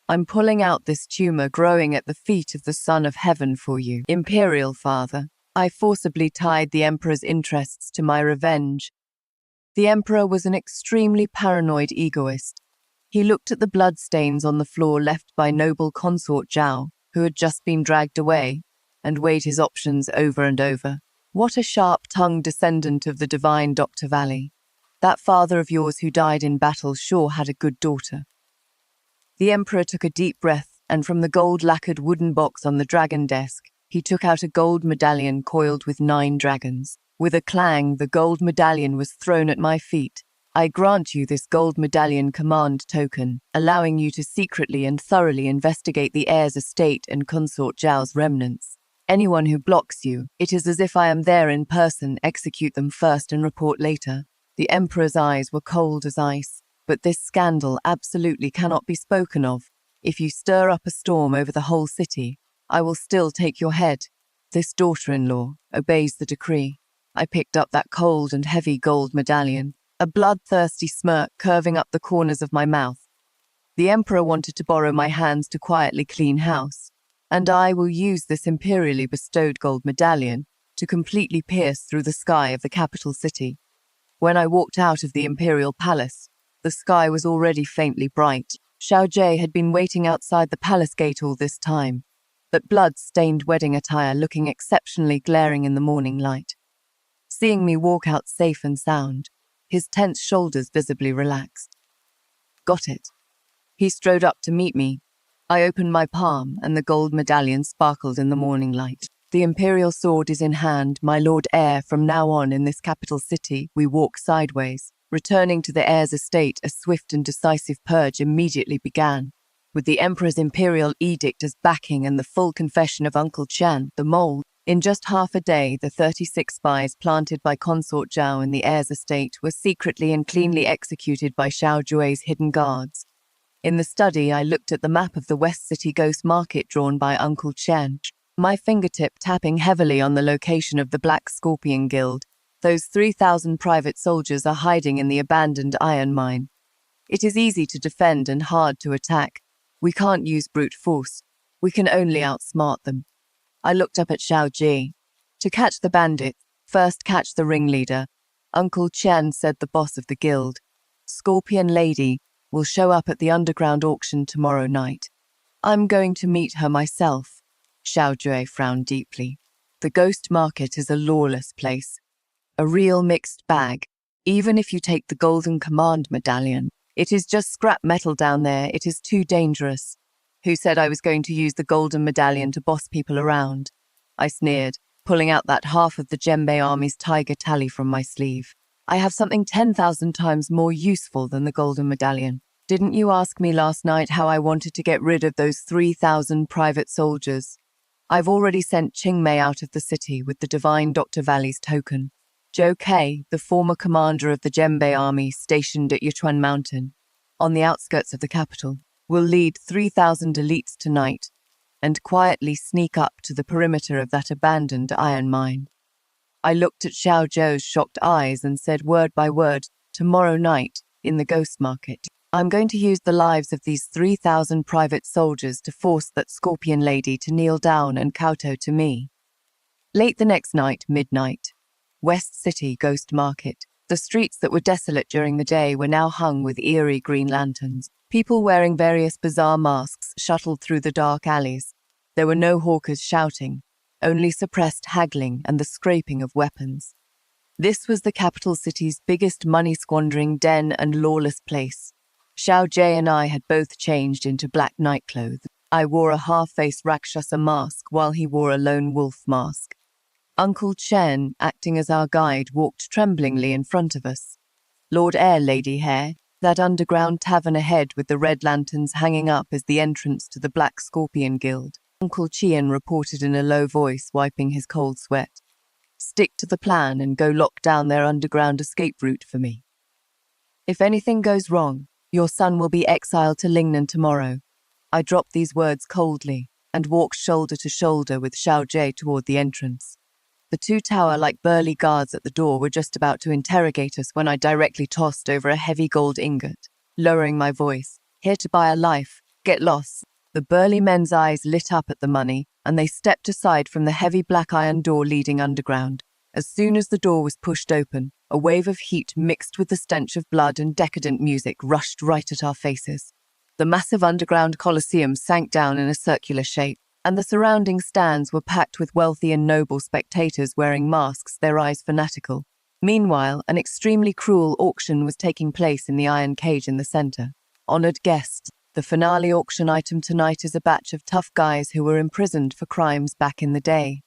Speaker 1: I'm pulling out this tumor growing at the feet of the Son of Heaven for you, Imperial Father. I forcibly tied the Emperor's interests to my revenge. The Emperor was an extremely paranoid egoist. He looked at the bloodstains on the floor left by noble consort Zhao, who had just been dragged away, and weighed his options over and over. What a sharp-tongued descendant of the divine Dr. Valley. That father of yours who died in battle sure had a good daughter. The Emperor took a deep breath, and from the gold-lacquered wooden box on the dragon desk, he took out a gold medallion coiled with 9 dragons. With a clang, the gold medallion was thrown at my feet. I grant you this gold medallion command token, allowing you to secretly and thoroughly investigate the heir's estate and consort Zhao's remnants. Anyone who blocks you, it is as if I am there in person, execute them first and report later. The Emperor's eyes were cold as ice, but this scandal absolutely cannot be spoken of. If you stir up a storm over the whole city, I will still take your head. This daughter-in-law obeys the decree. I picked up that cold and heavy gold medallion, a bloodthirsty smirk curving up the corners of my mouth. The Emperor wanted to borrow my hands to quietly clean house, and I will use this imperially bestowed gold medallion to completely pierce through the sky of the capital city. When I walked out of the imperial palace, the sky was already faintly bright. Xiao Jie had been waiting outside the palace gate all this time, but blood-stained wedding attire looking exceptionally glaring in the morning light. Seeing me walk out safe and sound, his tense shoulders visibly relaxed. Got it. He strode up to meet me. I opened my palm, and the gold medallion sparkled in the morning light. The imperial sword is in hand, my lord heir. From now on in this capital city, we walk sideways. Returning to the heir's estate, a swift and decisive purge immediately began. With the emperor's imperial edict as backing and the full confession of Uncle Chen, the mole, in just half a day, the 36 spies planted by Consort Zhao in the heir's estate were secretly and cleanly executed by Xiao Jue's hidden guards. In the study, I looked at the map of the West City Ghost Market drawn by Uncle Chen, my fingertip tapping heavily on the location of the Black Scorpion Guild. Those 3,000 private soldiers are hiding in the abandoned iron mine. It is easy to defend and hard to attack. We can't use brute force. We can only outsmart them. I looked up at Xiao Ji. To catch the bandit, first catch the ringleader. Uncle Chen said, the boss of the guild. Scorpion Lady will show up at the underground auction tomorrow night. I'm going to meet her myself. Xiao Jue frowned deeply. The ghost market is a lawless place. A real mixed bag. Even if you take the Golden Command medallion, it is just scrap metal down there. It is too dangerous. Who said I was going to use the golden medallion to boss people around? I sneered, pulling out that half of the Djembe army's tiger tally from my sleeve. I have something 10,000 times more useful than the golden medallion. Didn't you ask me last night how I wanted to get rid of those 3,000 private soldiers? I've already sent Qingmei out of the city with the divine Dr. Valley's token. Zhou Kai, the former commander of the Djembe army stationed at Yichuan Mountain, on the outskirts of the capital, will lead 3,000 elites tonight and quietly sneak up to the perimeter of that abandoned iron mine. I looked at Xiao Zhou's shocked eyes and said word by word, tomorrow night, in the ghost market, I'm going to use the lives of these 3,000 private soldiers to force that Scorpion Lady to kneel down and kowtow to me. Late the next night, midnight, West City Ghost Market. The streets that were desolate during the day were now hung with eerie green lanterns. People wearing various bizarre masks shuttled through the dark alleys. There were no hawkers shouting, only suppressed haggling and the scraping of weapons. This was the capital city's biggest money-squandering den and lawless place. Xiao Jie and I had both changed into black nightclothes. I wore a half-faced Rakshasa mask while he wore a lone wolf mask. Uncle Chen, acting as our guide, walked tremblingly in front of us. Lord Heir, Lady Hair, that underground tavern ahead with the red lanterns hanging up as the entrance to the Black Scorpion Guild. Uncle Qian reported in a low voice, wiping his cold sweat. Stick to the plan and go lock down their underground escape route for me. If anything goes wrong, your son will be exiled to Lingnan tomorrow. I dropped these words coldly and walked shoulder to shoulder with Xiao Jie toward the entrance. The two tower-like burly guards at the door were just about to interrogate us when I directly tossed over a heavy gold ingot, lowering my voice. Here to buy a life. Get lost. The burly men's eyes lit up at the money, and they stepped aside from the heavy black iron door leading underground. As soon as the door was pushed open, a wave of heat mixed with the stench of blood and decadent music rushed right at our faces. The massive underground coliseum sank down in a circular shape, and the surrounding stands were packed with wealthy and noble spectators wearing masks, their eyes fanatical. Meanwhile, an extremely cruel auction was taking place in the iron cage in the center. Honored guests, the finale auction item tonight is a batch of tough guys who were imprisoned for crimes back in the day.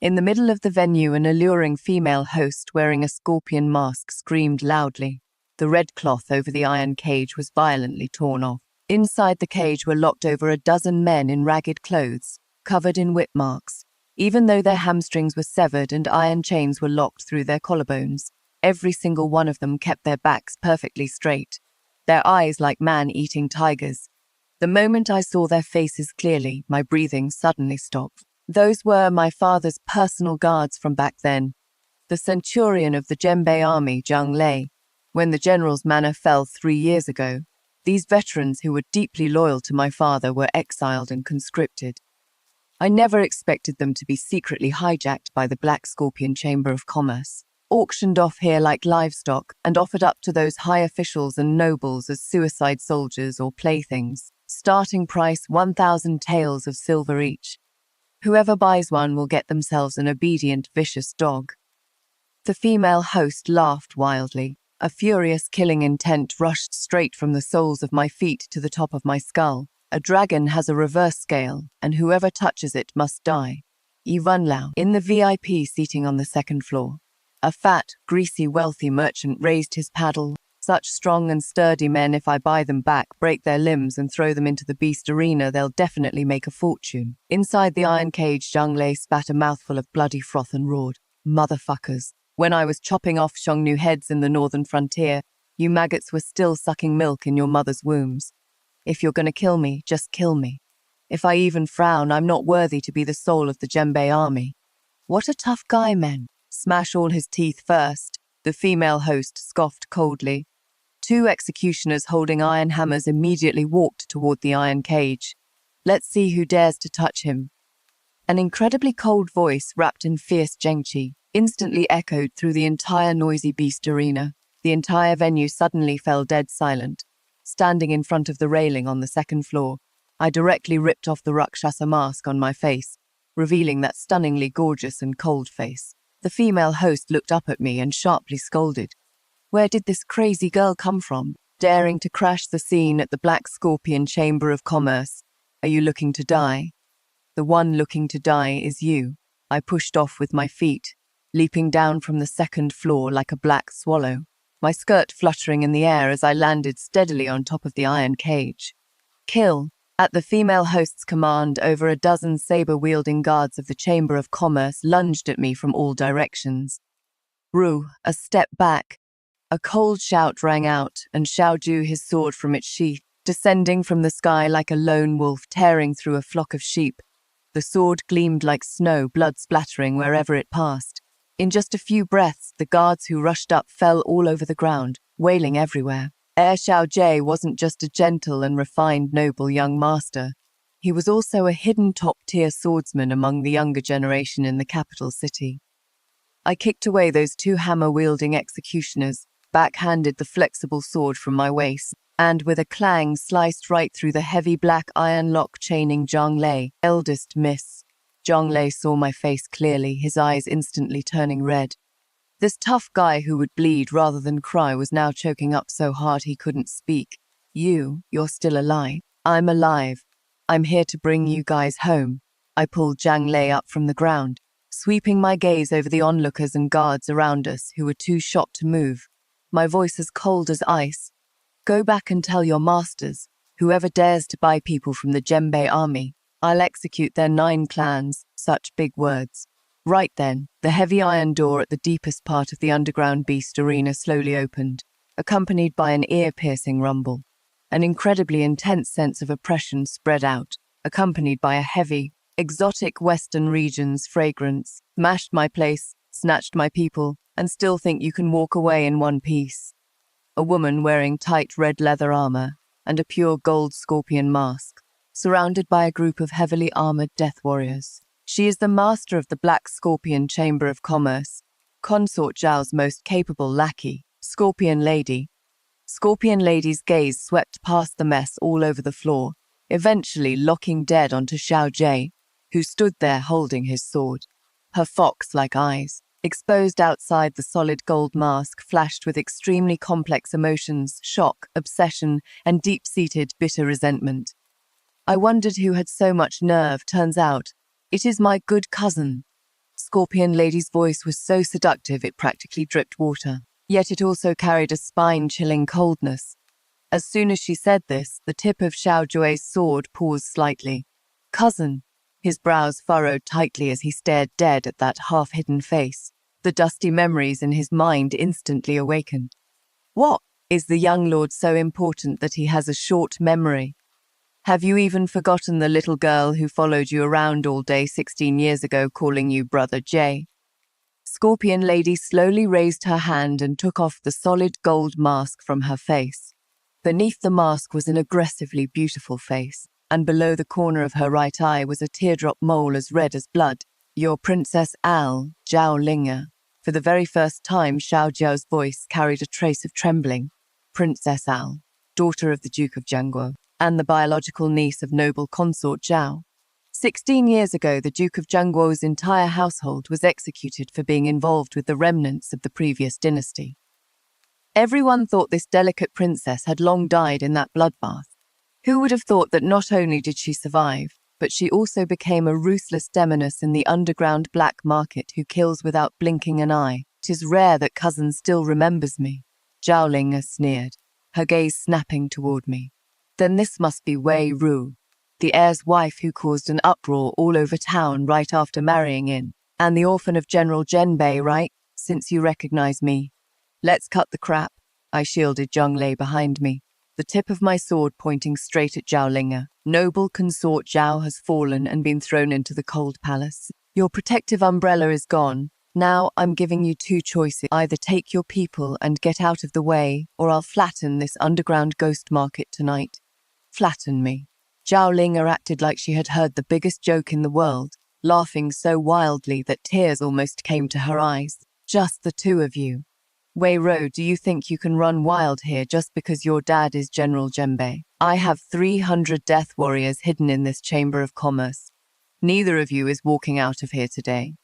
Speaker 1: In the middle of the venue, an alluring female host wearing a scorpion mask screamed loudly. The red cloth over the iron cage was violently torn off. Inside the cage were locked over a dozen men in ragged clothes, covered in whip marks. Even though their hamstrings were severed and iron chains were locked through their collarbones, every single one of them kept their backs perfectly straight, their eyes like man-eating tigers. The moment I saw their faces clearly, my breathing suddenly stopped. Those were my father's personal guards from back then, the centurion of the Djembe army, Zhang Lei, when the general's manor fell 3 years ago. These veterans who were deeply loyal to my father were exiled and conscripted. I never expected them to be secretly hijacked by the Black Scorpion Chamber of Commerce, auctioned off here like livestock, and offered up to those high officials and nobles as suicide soldiers or playthings. Starting price 1,000 taels of silver each. Whoever buys one will get themselves an obedient, vicious dog. The female host laughed wildly. A furious killing intent rushed straight from the soles of my feet to the top of my skull. A dragon has a reverse scale, and whoever touches it must die. Yvonne in the VIP seating on the second floor. A fat, greasy, wealthy merchant raised his paddle. Such strong and sturdy men, if I buy them back, break their limbs and throw them into the beast arena, they'll definitely make a fortune. Inside the iron cage, Zhang Lei spat a mouthful of bloody froth and roared, "Motherfuckers. When I was chopping off Xiongnu heads in the northern frontier, you maggots were still sucking milk in your mother's wombs. If you're gonna kill me, just kill me. If I even frown, I'm not worthy to be the soul of the Jembe army." "What a tough guy, men. Smash all his teeth first," the female host scoffed coldly. Two executioners holding iron hammers immediately walked toward the iron cage. "Let's see who dares to touch him." An incredibly cold voice, wrapped in fierce Zhengqi, instantly echoed through the entire noisy beast arena. The entire venue suddenly fell dead silent. Standing in front of the railing on the second floor, I directly ripped off the Rakshasa mask on my face, revealing that stunningly gorgeous and cold face. The female host looked up at me and sharply scolded. Where did this crazy girl come from, daring to crash the scene at the Black Scorpion Chamber of Commerce? Are you looking to die? The one looking to die is you. I pushed off with my feet, leaping down from the second floor like a black swallow, my skirt fluttering in the air as I landed steadily on top of the iron cage. "Kill!" At the female host's command, over a dozen saber-wielding guards of the Chamber of Commerce lunged at me from all directions. "Ru, a step back!" A cold shout rang out, and Xiao drew his sword from its sheath, descending from the sky like a lone wolf tearing through a flock of sheep. The sword gleamed like snow, blood splattering wherever it passed. In just a few breaths, the guards who rushed up fell all over the ground, wailing everywhere. Xiao Jie wasn't just a gentle and refined noble young master. He was also a hidden top-tier swordsman among the younger generation in the capital city. I kicked away those two hammer-wielding executioners, backhanded the flexible sword from my waist, and with a clang sliced right through the heavy black iron lock chaining Zhang Lei, eldest miss. Zhang Lei saw my face clearly, his eyes instantly turning red. This tough guy who would bleed rather than cry was now choking up so hard he couldn't speak. You're still alive. I'm alive. I'm here to bring you guys home." I pulled Zhang Lei up from the ground, sweeping my gaze over the onlookers and guards around us who were too shocked to move. My voice as cold as ice. "Go back and tell your masters, whoever dares to buy people from the Jembe army, I'll execute their 9 clans," such big words. Right then, the heavy iron door at the deepest part of the underground beast arena slowly opened, accompanied by an ear-piercing rumble. An incredibly intense sense of oppression spread out, accompanied by a heavy, exotic Western regions fragrance. "Mashed my place, snatched my people, and still think you can walk away in one piece." A woman wearing tight red leather armor and a pure gold scorpion mask, surrounded by a group of heavily armored death warriors. She is the master of the Black Scorpion Chamber of Commerce, Consort Zhao's most capable lackey, Scorpion Lady. Scorpion Lady's gaze swept past the mess all over the floor, eventually locking dead onto Xiao Jie, who stood there holding his sword. Her fox-like eyes, exposed outside the solid gold mask, flashed with extremely complex emotions, shock, obsession, and deep-seated bitter resentment. I wondered who had so much nerve. Turns out, it is my good cousin. Scorpion Lady's voice was so seductive it practically dripped water, yet it also carried a spine-chilling coldness. As soon as she said this, the tip of Xiao Jue's sword paused slightly. "Cousin," his brows furrowed tightly as he stared dead at that half-hidden face. The dusty memories in his mind instantly awakened. "What? Is the young lord so important that he has a short memory? Have you even forgotten the little girl who followed you around all day 16 years ago calling you Brother Jay?" Scorpion Lady slowly raised her hand and took off the solid gold mask from her face. Beneath the mask was an aggressively beautiful face, and below the corner of her right eye was a teardrop mole as red as blood. "Your Princess Al, Zhao Linga." For the very first time, Xiao Jiao's voice carried a trace of trembling. "Princess Al, daughter of the Duke of Jiangguo." and the biological niece of noble consort Zhao. 16 years ago, the Duke of Zhengguo's entire household was executed for being involved with the remnants of the previous dynasty. Everyone thought this delicate princess had long died in that bloodbath. Who would have thought that not only did she survive, but she also became a ruthless demoness in the underground black market who kills without blinking an eye. "'Tis rare that cousin still remembers me," Zhao Linge sneered, her gaze snapping toward me. "Then this must be Wei Ru, the heir's wife who caused an uproar all over town right after marrying in, and the orphan of General Zhenbei, right? Since you recognize me. Let's cut the crap." I shielded Zhang Lei behind me, the tip of my sword pointing straight at Zhao Linge. "Noble consort Zhao has fallen and been thrown into the cold palace. Your protective umbrella is gone. Now I'm giving you two choices. Either take your people and get out of the way, or I'll flatten this underground ghost market tonight." "Flatten me." Zhao Linge acted like she had heard the biggest joke in the world, laughing so wildly that tears almost came to her eyes. "Just the two of you. Wei Ro, do you think you can run wild here just because your dad is General Zhenbei? I have 300 death warriors hidden in this chamber of commerce. Neither of you is walking out of here today.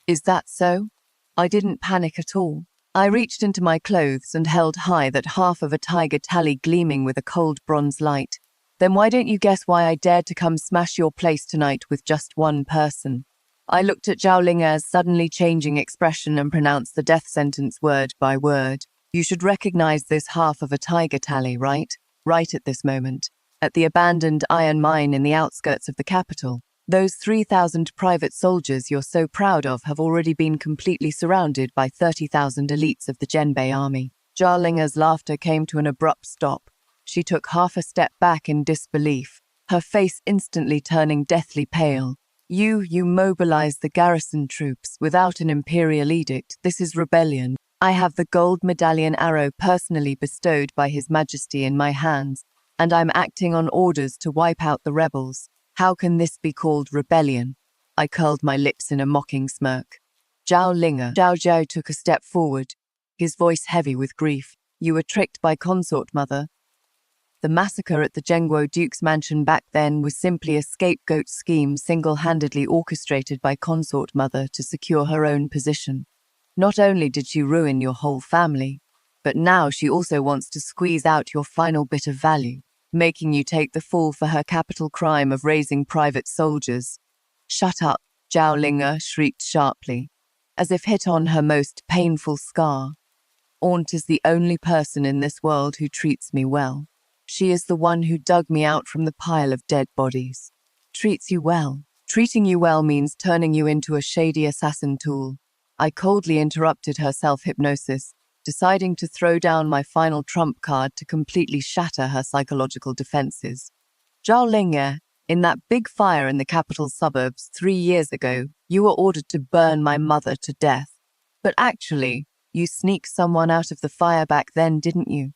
Speaker 1: Is that so?" I didn't panic at all. I reached into my clothes and held high that half of a tiger tally gleaming with a cold bronze light. "Then why don't you guess why I dared to come smash your place tonight with just one person?" I looked at Zhao Linge's suddenly changing expression and pronounced the death sentence word by word. "You should recognize this half of a tiger tally, right? Right at this moment. At the abandoned iron mine in the outskirts of the capital. Those 3,000 private soldiers you're so proud of have already been completely surrounded by 30,000 elites of the Zhenbei army." Zhao Linge's laughter came to an abrupt stop. She took half a step back in disbelief, her face instantly turning deathly pale. You mobilized the garrison troops without an imperial edict. This is rebellion. I have the gold medallion arrow personally bestowed by His Majesty in my hands, and I'm acting on orders to wipe out the rebels. How can this be called rebellion?" I curled my lips in a mocking smirk. Zhao Linge. Zhao Zhao took a step forward, his voice heavy with grief. "You were tricked by consort, mother. The massacre at the Zhengguo Duke's mansion back then was simply a scapegoat scheme single-handedly orchestrated by consort mother to secure her own position. Not only did she ruin your whole family, but now she also wants to squeeze out your final bit of value, making you take the fall for her capital crime of raising private soldiers." "Shut up," Zhao Linge shrieked sharply, as if hit on her most painful scar. "Aunt is the only person in this world who treats me well. She is the one who dug me out from the pile of dead bodies. Treats you well. Treating you well means turning you into a shady assassin tool." I coldly interrupted her self-hypnosis, deciding to throw down my final trump card to completely shatter her psychological defenses. "Zhao Linge, in that big fire in the capital suburbs 3 years ago, you were ordered to burn my mother to death. But actually, you sneaked someone out of the fire back then, didn't you?"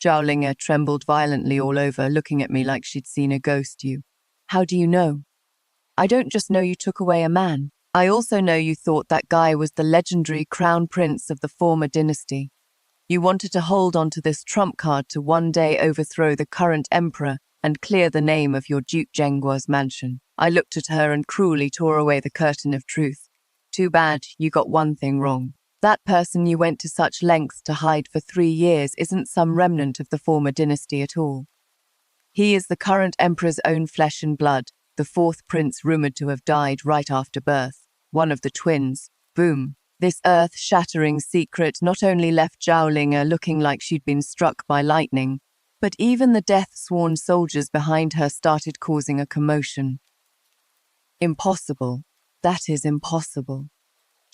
Speaker 1: Zhao Linge trembled violently all over, looking at me like she'd seen a ghost. "You. How do you know?" "I don't just know you took away a man. I also know you thought that guy was the legendary crown prince of the former dynasty. You wanted to hold on to this trump card to one day overthrow the current emperor and clear the name of your Duke Zhengguo's mansion." I looked at her and cruelly tore away the curtain of truth. "Too bad you got one thing wrong. That person you went to such lengths to hide for 3 years isn't some remnant of the former dynasty at all. He is the current emperor's own flesh and blood, the 4th prince rumored to have died right after birth, one of the twins." Boom. This earth-shattering secret not only left Zhao Linge looking like she'd been struck by lightning, but even the death-sworn soldiers behind her started causing a commotion. "Impossible. That is impossible."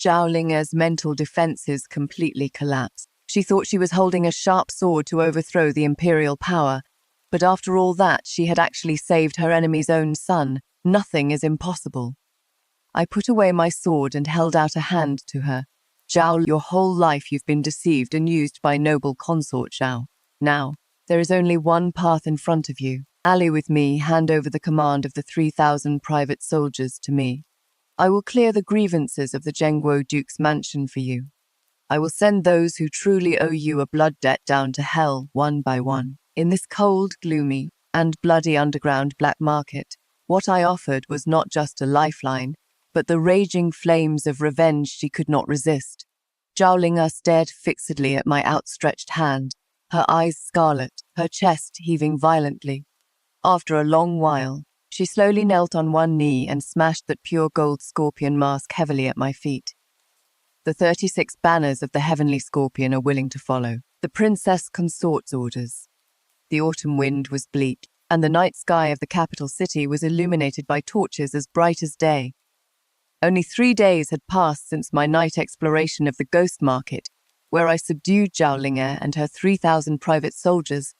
Speaker 1: Zhao Linge's mental defenses completely collapsed. She thought she was holding a sharp sword to overthrow the imperial power, but after all that, she had actually saved her enemy's own son. Nothing is impossible. I put away my sword and held out a hand to her. "Zhao, your whole life you've been deceived and used by noble consort Zhao. Now, there is only one path in front of you. Ally with me, hand over the command of the 3,000 private soldiers to me. I will clear the grievances of the Zhengguo Duke's mansion for you. I will send those who truly owe you a blood debt down to hell, one by one." In this cold, gloomy, and bloody underground black market. What I offered was not just a lifeline, but the raging flames of revenge she could not resist. Zhao Linga stared fixedly at my outstretched hand, her eyes scarlet, her chest heaving violently. After a long while, she slowly knelt on one knee and smashed that pure gold scorpion mask heavily at my feet. The 36 banners of the heavenly scorpion are willing to follow. The princess consort's orders. The autumn wind was bleak, and the night sky of the capital city was illuminated by torches as bright as day. Only 3 days had passed since my night exploration of the ghost market, where I subdued Zhao Linga and her 3,000 private soldiers.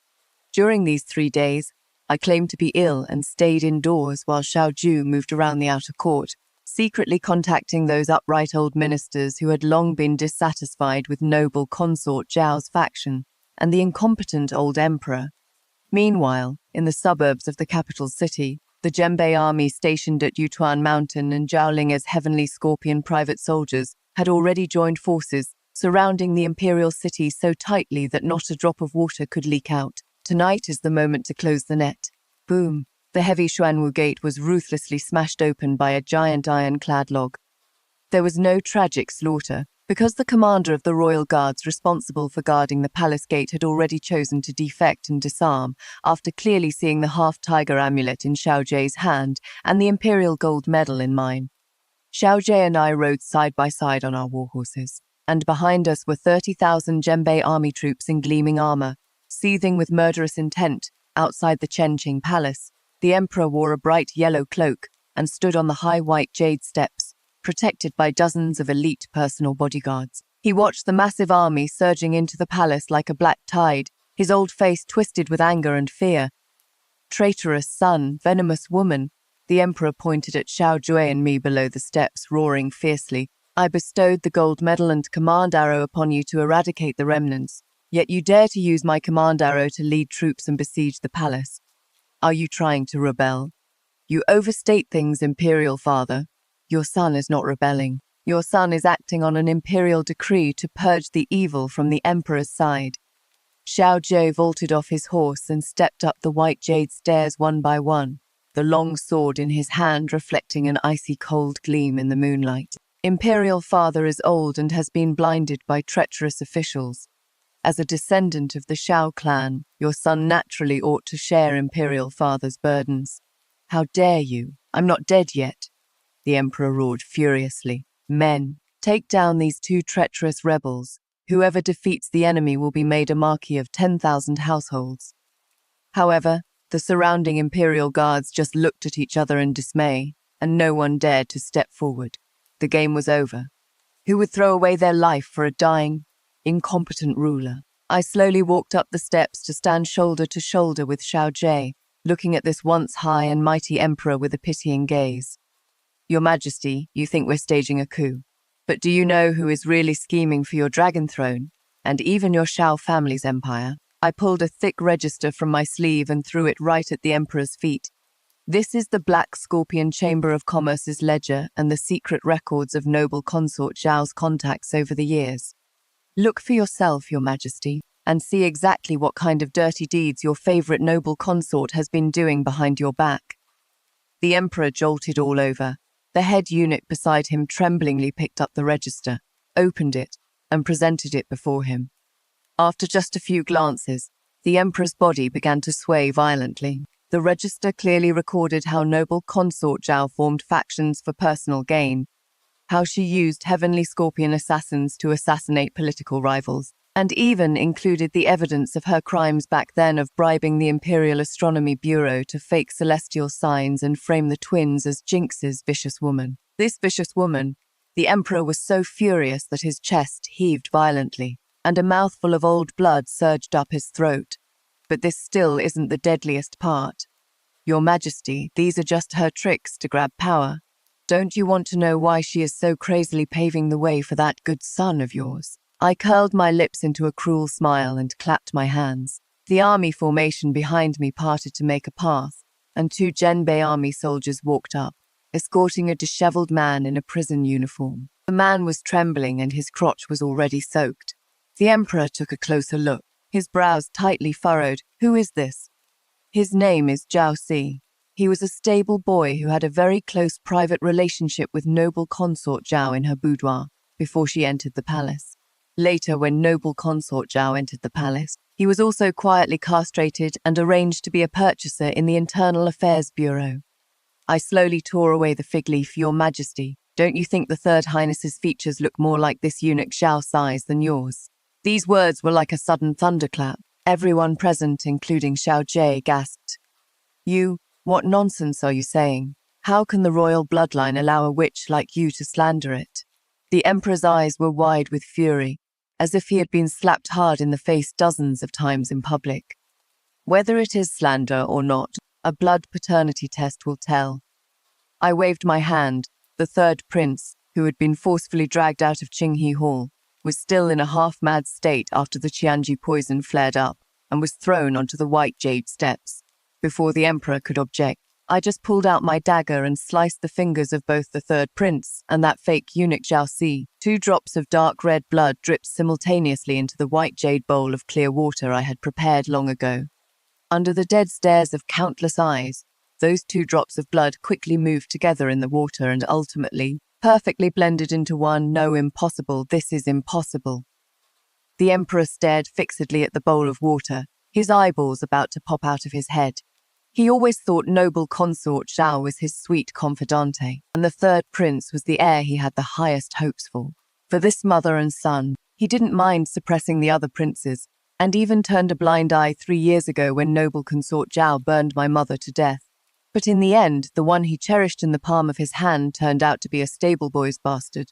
Speaker 1: During these 3 days, I claimed to be ill and stayed indoors while Xiao Ju moved around the outer court, secretly contacting those upright old ministers who had long been dissatisfied with noble consort Zhao's faction and the incompetent old emperor. Meanwhile, in the suburbs of the capital city, the Zhenbei army stationed at Yutuan Mountain and Zhao Linga's heavenly scorpion private soldiers had already joined forces, surrounding the imperial city so tightly that not a drop of water could leak out. Tonight is the moment to close the net. Boom! The heavy Xuanwu gate was ruthlessly smashed open by a giant iron-clad log. There was no tragic slaughter, because the commander of the royal guards responsible for guarding the palace gate had already chosen to defect and disarm after clearly seeing the half-tiger amulet in Xiao Jie's hand and the imperial gold medal in mine. Xiao Jie and I rode side by side on our war horses, and behind us were 30,000 Zhenbei army troops in gleaming armor, seething with murderous intent. Outside the Chenqing palace, the emperor wore a bright yellow cloak and stood on the high white jade steps, protected by dozens of elite personal bodyguards. He watched the massive army surging into the palace like a black tide, his old face twisted with anger and fear. Traitorous son, venomous woman, the emperor pointed at Xiao Jue and me below the steps, roaring fiercely. I bestowed the gold medal and command arrow upon you to eradicate the remnants, yet you dare to use my command arrow to lead troops and besiege the palace. Are you trying to rebel? You overstate things, imperial father. Your son is not rebelling. Your son is acting on an imperial decree to purge the evil from the emperor's side. Xiao Jie vaulted off his horse and stepped up the white jade stairs one by one, the long sword in his hand reflecting an icy cold gleam in the moonlight. Imperial father is old and has been blinded by treacherous officials. As a descendant of the Xiao clan, your son naturally ought to share imperial father's burdens. How dare you? I'm not dead yet. The emperor roared furiously. Men, take down these 2 treacherous rebels. Whoever defeats the enemy will be made a marquis of 10,000 households. However, the surrounding imperial guards just looked at each other in dismay, and no one dared to step forward. The game was over. Who would throw away their life for a dying, incompetent ruler? I slowly walked up the steps to stand shoulder to shoulder with Xiao Jie, looking at this once high and mighty emperor with a pitying gaze. Your Majesty, you think we're staging a coup. But do you know who is really scheming for your dragon throne, and even your Xiao family's empire? I pulled a thick register from my sleeve and threw it right at the emperor's feet. This is the Black Scorpion Chamber of Commerce's ledger and the secret records of noble consort Zhao's contacts over the years. Look for yourself, Your Majesty, and see exactly what kind of dirty deeds your favorite noble consort has been doing behind your back. The emperor jolted all over. The head eunuch beside him tremblingly picked up the register, opened it, and presented it before him. After just a few glances, the emperor's body began to sway violently. The register clearly recorded how noble consort Zhao formed factions for personal gain, how she used heavenly scorpion assassins to assassinate political rivals, and even included the evidence of her crimes back then of bribing the Imperial Astronomy Bureau to fake celestial signs and frame the twins as Jinx's vicious woman. This vicious woman, the emperor was so furious that his chest heaved violently, and a mouthful of old blood surged up his throat. But this still isn't the deadliest part. Your Majesty, these are just her tricks to grab power. Don't you want to know why she is so crazily paving the way for that good son of yours? I curled my lips into a cruel smile and clapped my hands. The army formation behind me parted to make a path, and 2 Zhenbei army soldiers walked up, escorting a disheveled man in a prison uniform. The man was trembling and his crotch was already soaked. The emperor took a closer look, his brows tightly furrowed. Who is this? His name is Zhao Si. He was a stable boy who had a very close private relationship with noble consort Zhao in her boudoir before she entered the palace. Later, when noble consort Zhao entered the palace, he was also quietly castrated and arranged to be a purchaser in the Internal Affairs Bureau. I slowly tore away the fig leaf. Your Majesty, don't you think the Third Highness's features look more like this eunuch Zhao Si's than yours? These words were like a sudden thunderclap. Everyone present, including Xiao Jie, gasped. You, what nonsense are you saying? How can the royal bloodline allow a witch like you to slander it? The Emperor's eyes were wide with fury, as if he had been slapped hard in the face dozens of times in public. Whether it is slander or not, a blood paternity test will tell. I waved my hand. The third prince, who had been forcefully dragged out of Qinghe Hall, was still in a half-mad state after the Qianji poison flared up and was thrown onto the white jade steps. Before the Emperor could object, I just pulled out my dagger and sliced the fingers of both the third prince and that fake eunuch Zhao Si. 2 drops of dark red blood dripped simultaneously into the white jade bowl of clear water I had prepared long ago. Under the dead stares of countless eyes, those 2 drops of blood quickly moved together in the water and ultimately, perfectly blended into one. No, impossible, this is impossible. The Emperor stared fixedly at the bowl of water, his eyeballs about to pop out of his head. He always thought noble consort Zhao was his sweet confidante, and the third prince was the heir he had the highest hopes for. For this mother and son, he didn't mind suppressing the other princes, and even turned a blind eye 3 years ago when noble consort Zhao burned my mother to death. But in the end, the one he cherished in the palm of his hand turned out to be a stable-boy's bastard.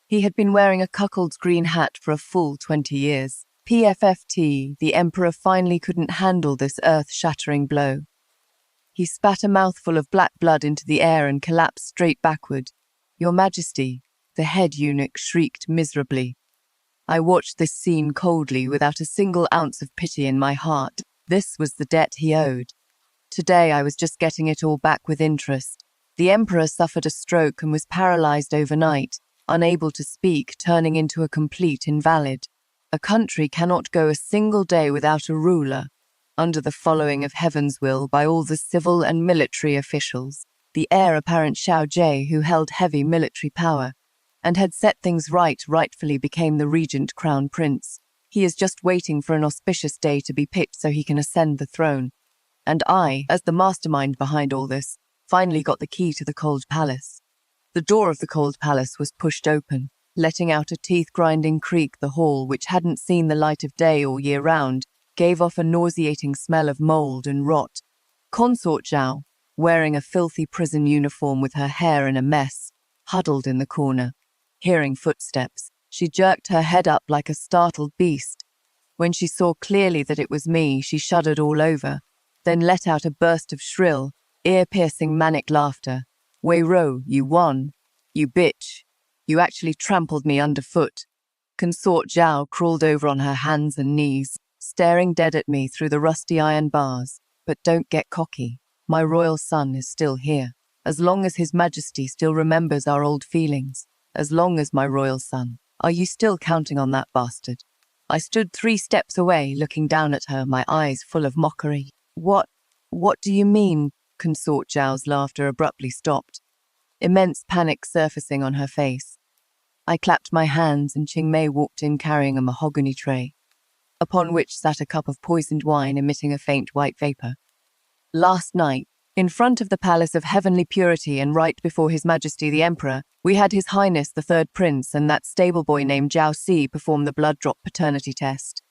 Speaker 1: He had been wearing a cuckold's green hat for a full 20 years. PFFT, the Emperor finally couldn't handle this earth-shattering blow. He spat a mouthful of black blood into the air and collapsed straight backward. Your Majesty, the head eunuch shrieked miserably. I watched this scene coldly without a single ounce of pity in my heart. This was the debt he owed. Today I was just getting it all back with interest. The Emperor suffered a stroke and was paralyzed overnight, unable to speak, turning into a complete invalid. A country cannot go a single day without a ruler, under the following of heaven's will by all the civil and military officials. The heir apparent Xiao Jie, who held heavy military power and had set things right, rightfully became the regent crown prince. He is just waiting for an auspicious day to be picked so he can ascend the throne. And I, as the mastermind behind all this, finally got the key to the cold palace. The door of the cold palace was pushed open, letting out a teeth-grinding creak. The hall, which hadn't seen the light of day all year round, gave off a nauseating smell of mold and rot. Consort Zhao, wearing a filthy prison uniform with her hair in a mess, huddled in the corner. Hearing footsteps, she jerked her head up like a startled beast. When she saw clearly that it was me, she shuddered all over, then let out a burst of shrill, ear-piercing manic laughter. Wei Ro, you won. You bitch. You actually trampled me underfoot. Consort Zhao crawled over on her hands and knees, staring dead at me through the rusty iron bars. But don't get cocky. My royal son is still here. As long as His Majesty still remembers our old feelings. As long as my royal son. Are you still counting on that bastard? I stood 3 steps away, looking down at her, my eyes full of mockery. What do you mean? Consort Zhao's laughter abruptly stopped, immense panic surfacing on her face. I clapped my hands and Qingmei walked in carrying a mahogany tray, upon which sat a cup of poisoned wine emitting a faint white vapor. Last night, in front of the Palace of Heavenly Purity and right before His Majesty the Emperor, we had His Highness the Third Prince and that stable boy named Zhao Si perform the blood drop paternity test.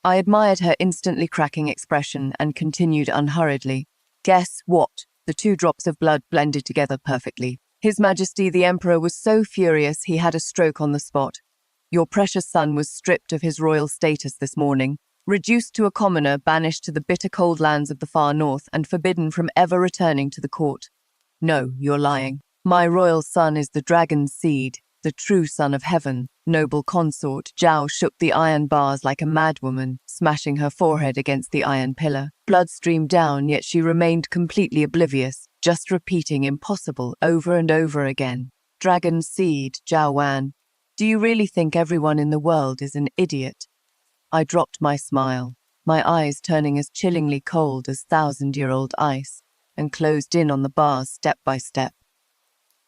Speaker 1: I admired her instantly cracking expression and continued unhurriedly. Guess what? The 2 drops of blood blended together perfectly. His Majesty the Emperor was so furious he had a stroke on the spot. Your precious son was stripped of his royal status this morning, reduced to a commoner, banished to the bitter cold lands of the far north, and forbidden from ever returning to the court. No, you're lying. My royal son is the dragon's seed, the true son of heaven. Noble consort Zhao shook the iron bars like a madwoman, smashing her forehead against the iron pillar. Blood streamed down, yet she remained completely oblivious, just repeating impossible over and over again. Dragon's seed, Zhao Wan. Do you really think everyone in the world is an idiot? I dropped my smile. my eyes turning as chillingly cold as thousand-year-old ice, and closed in on the bars step by step.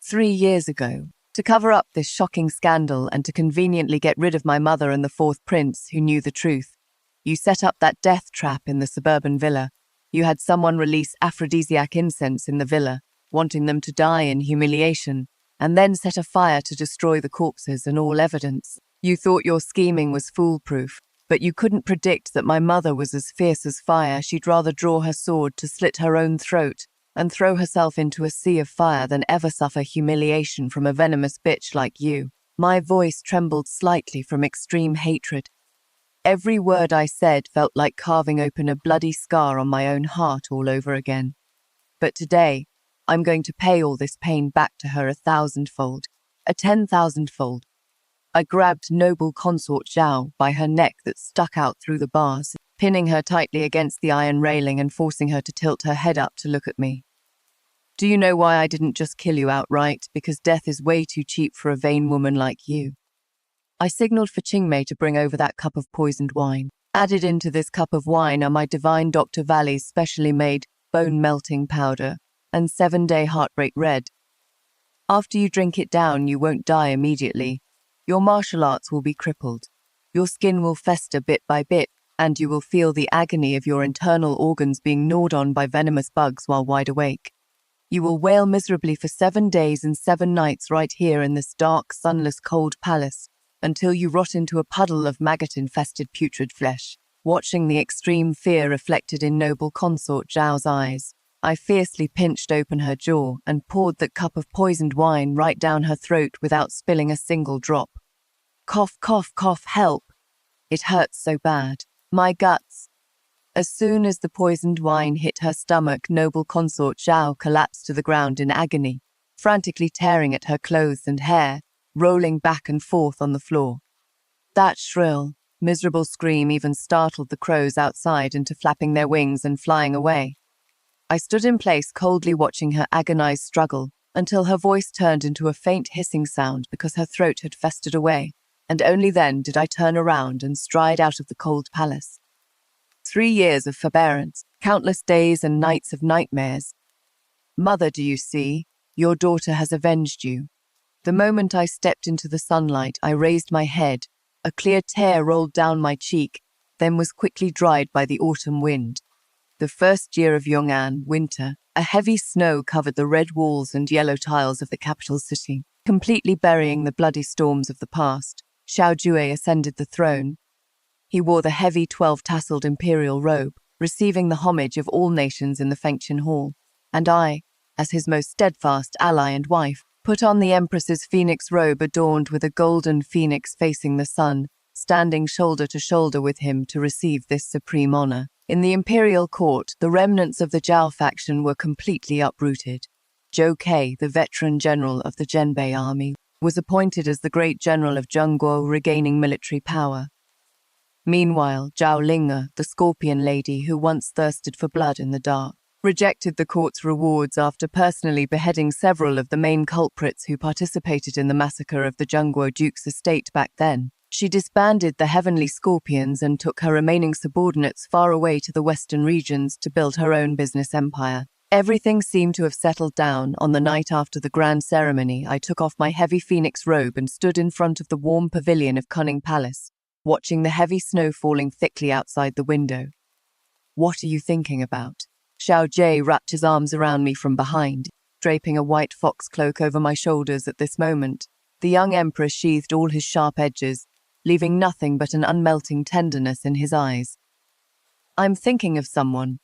Speaker 1: 3 years ago, to cover up this shocking scandal and to conveniently get rid of my mother and the fourth prince who knew the truth, you set up that death trap in the suburban villa. You had someone release aphrodisiac incense in the villa, wanting them to die in humiliation, and then set a fire to destroy the corpses and all evidence. You thought your scheming was foolproof, but you couldn't predict that my mother was as fierce as fire. She'd rather draw her sword to slit her own throat and throw herself into a sea of fire than ever suffer humiliation from a venomous bitch like you. My voice trembled slightly from extreme hatred. Every word I said felt like carving open a bloody scar on my own heart all over again. But today, I'm going to pay all this pain back to her 1,000-fold, a 10,000-fold. I grabbed noble consort Zhao by her neck that stuck out through the bars, pinning her tightly against the iron railing and forcing her to tilt her head up to look at me. Do you know why I didn't just kill you outright? Because death is way too cheap for a vain woman like you. I signaled for Qingmei to bring over that cup of poisoned wine. Added into this cup of wine are my divine Dr. Valley's specially made bone-melting powder and 7-day heartbreak red. After you drink it down, you won't die immediately. Your martial arts will be crippled. Your skin will fester bit by bit, and you will feel the agony of your internal organs being gnawed on by venomous bugs while wide awake. You will wail miserably for 7 days and 7 nights right here in this dark, sunless, cold palace, until you rot into a puddle of maggot-infested putrid flesh. Watching the extreme fear reflected in noble consort Zhao's eyes, I fiercely pinched open her jaw and poured that cup of poisoned wine right down her throat without spilling a single drop. Cough, cough, cough, help! It hurts so bad. My guts. As soon as the poisoned wine hit her stomach, noble consort Zhao collapsed to the ground in agony, frantically tearing at her clothes and hair, rolling back and forth on the floor. That shrill, miserable scream even startled the crows outside into flapping their wings and flying away. I stood in place, coldly watching her agonized struggle until her voice turned into a faint hissing sound because her throat had festered away, and only then did I turn around and stride out of the cold palace. 3 years of forbearance, countless days and nights of nightmares. Mother, do you see? Your daughter has avenged you. The moment I stepped into the sunlight, I raised my head. A clear tear rolled down my cheek, then was quickly dried by the autumn wind. The first year of Yong'an, winter, a heavy snow covered the red walls and yellow tiles of the capital city, completely burying the bloody storms of the past. Xiao Jue ascended the throne. He wore the heavy 12-tasseled imperial robe, receiving the homage of all nations in the Fengqian Hall, and I, as his most steadfast ally and wife, put on the Empress's phoenix robe adorned with a golden phoenix facing the sun, standing shoulder to shoulder with him to receive this supreme honor. In the imperial court, the remnants of the Zhao faction were completely uprooted. Zhou Ke, the veteran general of the Zhenbei army, was appointed as the great general of Zhengguo, regaining military power. Meanwhile, Zhao Linge, the scorpion lady who once thirsted for blood in the dark, rejected the court's rewards after personally beheading several of the main culprits who participated in the massacre of the Zhengguo Duke's estate back then. She disbanded the Heavenly Scorpions and took her remaining subordinates far away to the western regions to build her own business empire. Everything seemed to have settled down. On the night after the grand ceremony, I took off my heavy phoenix robe and stood in front of the warm pavilion of Cunning Palace, watching the heavy snow falling thickly outside the window. What are you thinking about? Xiao Jie wrapped his arms around me from behind, draping a white fox cloak over my shoulders at this moment. The young emperor sheathed all his sharp edges, leaving nothing but an unmelting tenderness in his eyes. I'm thinking of someone.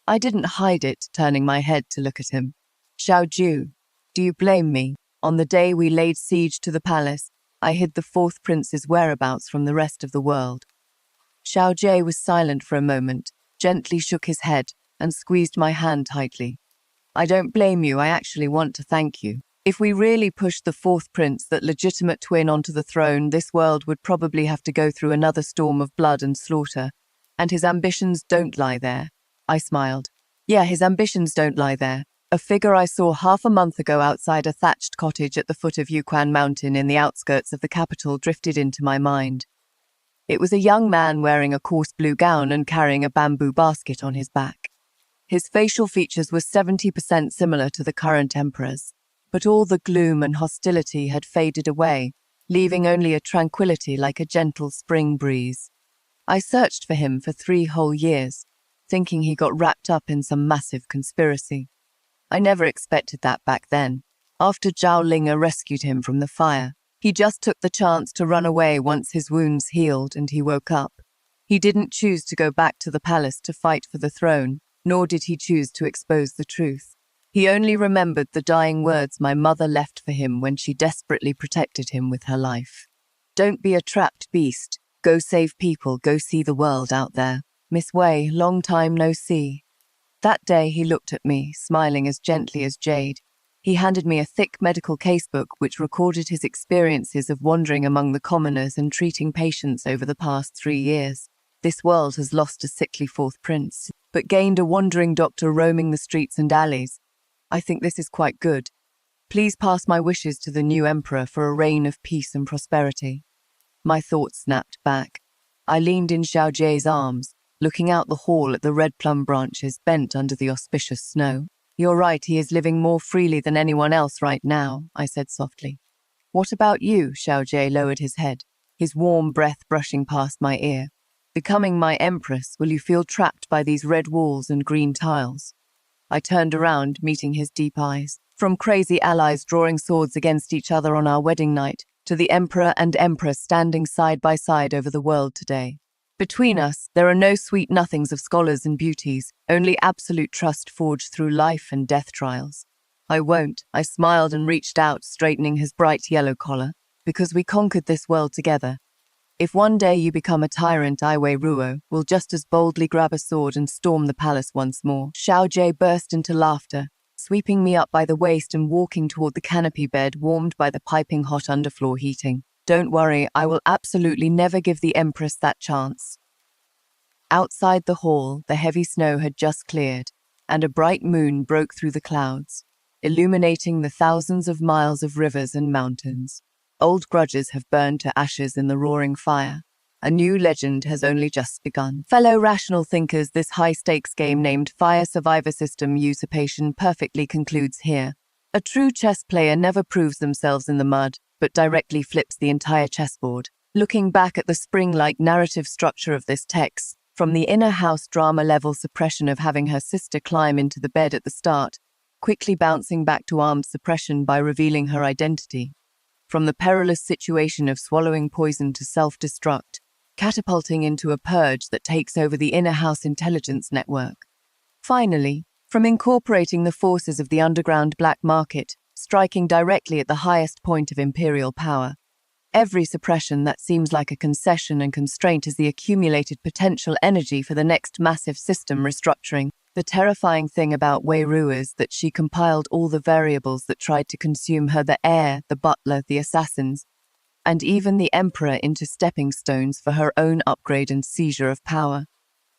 Speaker 1: I didn't hide it, turning my head to look at him. Xiao Ju, do you blame me? On the day we laid siege to the palace, I hid the fourth prince's whereabouts from the rest of the world. Xiao Jie was silent for a moment, gently shook his head, and squeezed my hand tightly. I don't blame you, I actually want to thank you. If we really pushed the fourth prince, that legitimate twin, onto the throne, this world would probably have to go through another storm of blood and slaughter. And his ambitions don't lie there. I smiled. Yeah, his ambitions don't lie there. A figure I saw half a month ago outside a thatched cottage at the foot of Yuquan Mountain in the outskirts of the capital drifted into my mind. It was a young man wearing a coarse blue gown and carrying a bamboo basket on his back. His facial features were 70% similar to the current emperor's, but all the gloom and hostility had faded away, leaving only a tranquility like a gentle spring breeze. I searched for him for 3 whole years, thinking he got wrapped up in some massive conspiracy. I never expected that back then. After Zhao Linga rescued him from the fire, he just took the chance to run away once his wounds healed and he woke up. He didn't choose to go back to the palace to fight for the throne, nor did he choose to expose the truth. He only remembered the dying words my mother left for him when she desperately protected him with her life. Don't be a trapped beast. Go save people, go see the world out there. Miss Wei, long time no see. That day he looked at me, smiling as gently as jade. He handed me a thick medical casebook which recorded his experiences of wandering among the commoners and treating patients over the past 3 years. This world has lost a sickly 4th prince, but gained a wandering doctor roaming the streets and alleys. I think this is quite good. Please pass my wishes to the new emperor for a reign of peace and prosperity. My thoughts snapped back. I leaned in Xiao Jie's arms, looking out the hall at the red plum branches bent under the auspicious snow. You're right, he is living more freely than anyone else right now, I said softly. What about you? Xiao Jie lowered his head, his warm breath brushing past my ear. Becoming my empress, will you feel trapped by these red walls and green tiles? I turned around, meeting his deep eyes. From crazy allies drawing swords against each other on our wedding night, to the emperor and empress standing side by side over the world today. Between us, there are no sweet nothings of scholars and beauties, only absolute trust forged through life and death trials. I won't, I smiled and reached out, straightening his bright yellow collar, because we conquered this world together. If one day you become a tyrant, I Wei Ruo will just as boldly grab a sword and storm the palace once more. Xiao Jie burst into laughter, sweeping me up by the waist and walking toward the canopy bed warmed by the piping hot underfloor heating. Don't worry, I will absolutely never give the Empress that chance. Outside the hall, the heavy snow had just cleared, and a bright moon broke through the clouds, illuminating the thousands of miles of rivers and mountains. Old grudges have burned to ashes in the roaring fire. A new legend has only just begun. Fellow rational thinkers, this high-stakes game named Fire Survivor System Usurpation perfectly concludes here. A true chess player never proves themselves in the mud, but directly flips the entire chessboard. Looking back at the spring-like narrative structure of this text, from the inner house drama-level suppression of having her sister climb into the bed at the start, quickly bouncing back to armed suppression by revealing her identity. From the perilous situation of swallowing poison to self-destruct, catapulting into a purge that takes over the inner house intelligence network. Finally, from incorporating the forces of the underground black market, striking directly at the highest point of imperial power. Every suppression that seems like a concession and constraint is the accumulated potential energy for the next massive system restructuring. The terrifying thing about Wei Ru is that she compiled all the variables that tried to consume her, the heir, the butler, the assassins, and even the emperor, into stepping stones for her own upgrade and seizure of power.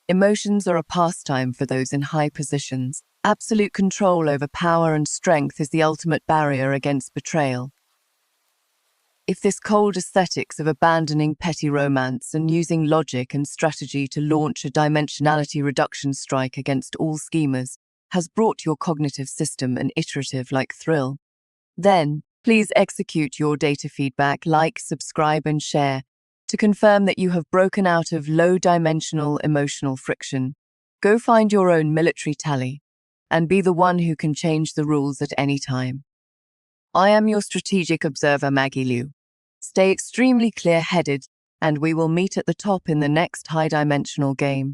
Speaker 1: Emotions are a pastime for those in high positions. Absolute control over power and strength is the ultimate barrier against betrayal. If this cold aesthetics of abandoning petty romance and using logic and strategy to launch a dimensionality reduction strike against all schemers has brought your cognitive system an iterative-like thrill, then please execute your data feedback, like, subscribe, and share to confirm that you have broken out of low-dimensional emotional friction. Go find your own military tally and be the one who can change the rules at any time. I am your strategic observer, Maggie Liu. Stay extremely clear-headed, and we will meet at the top in the next high-dimensional game.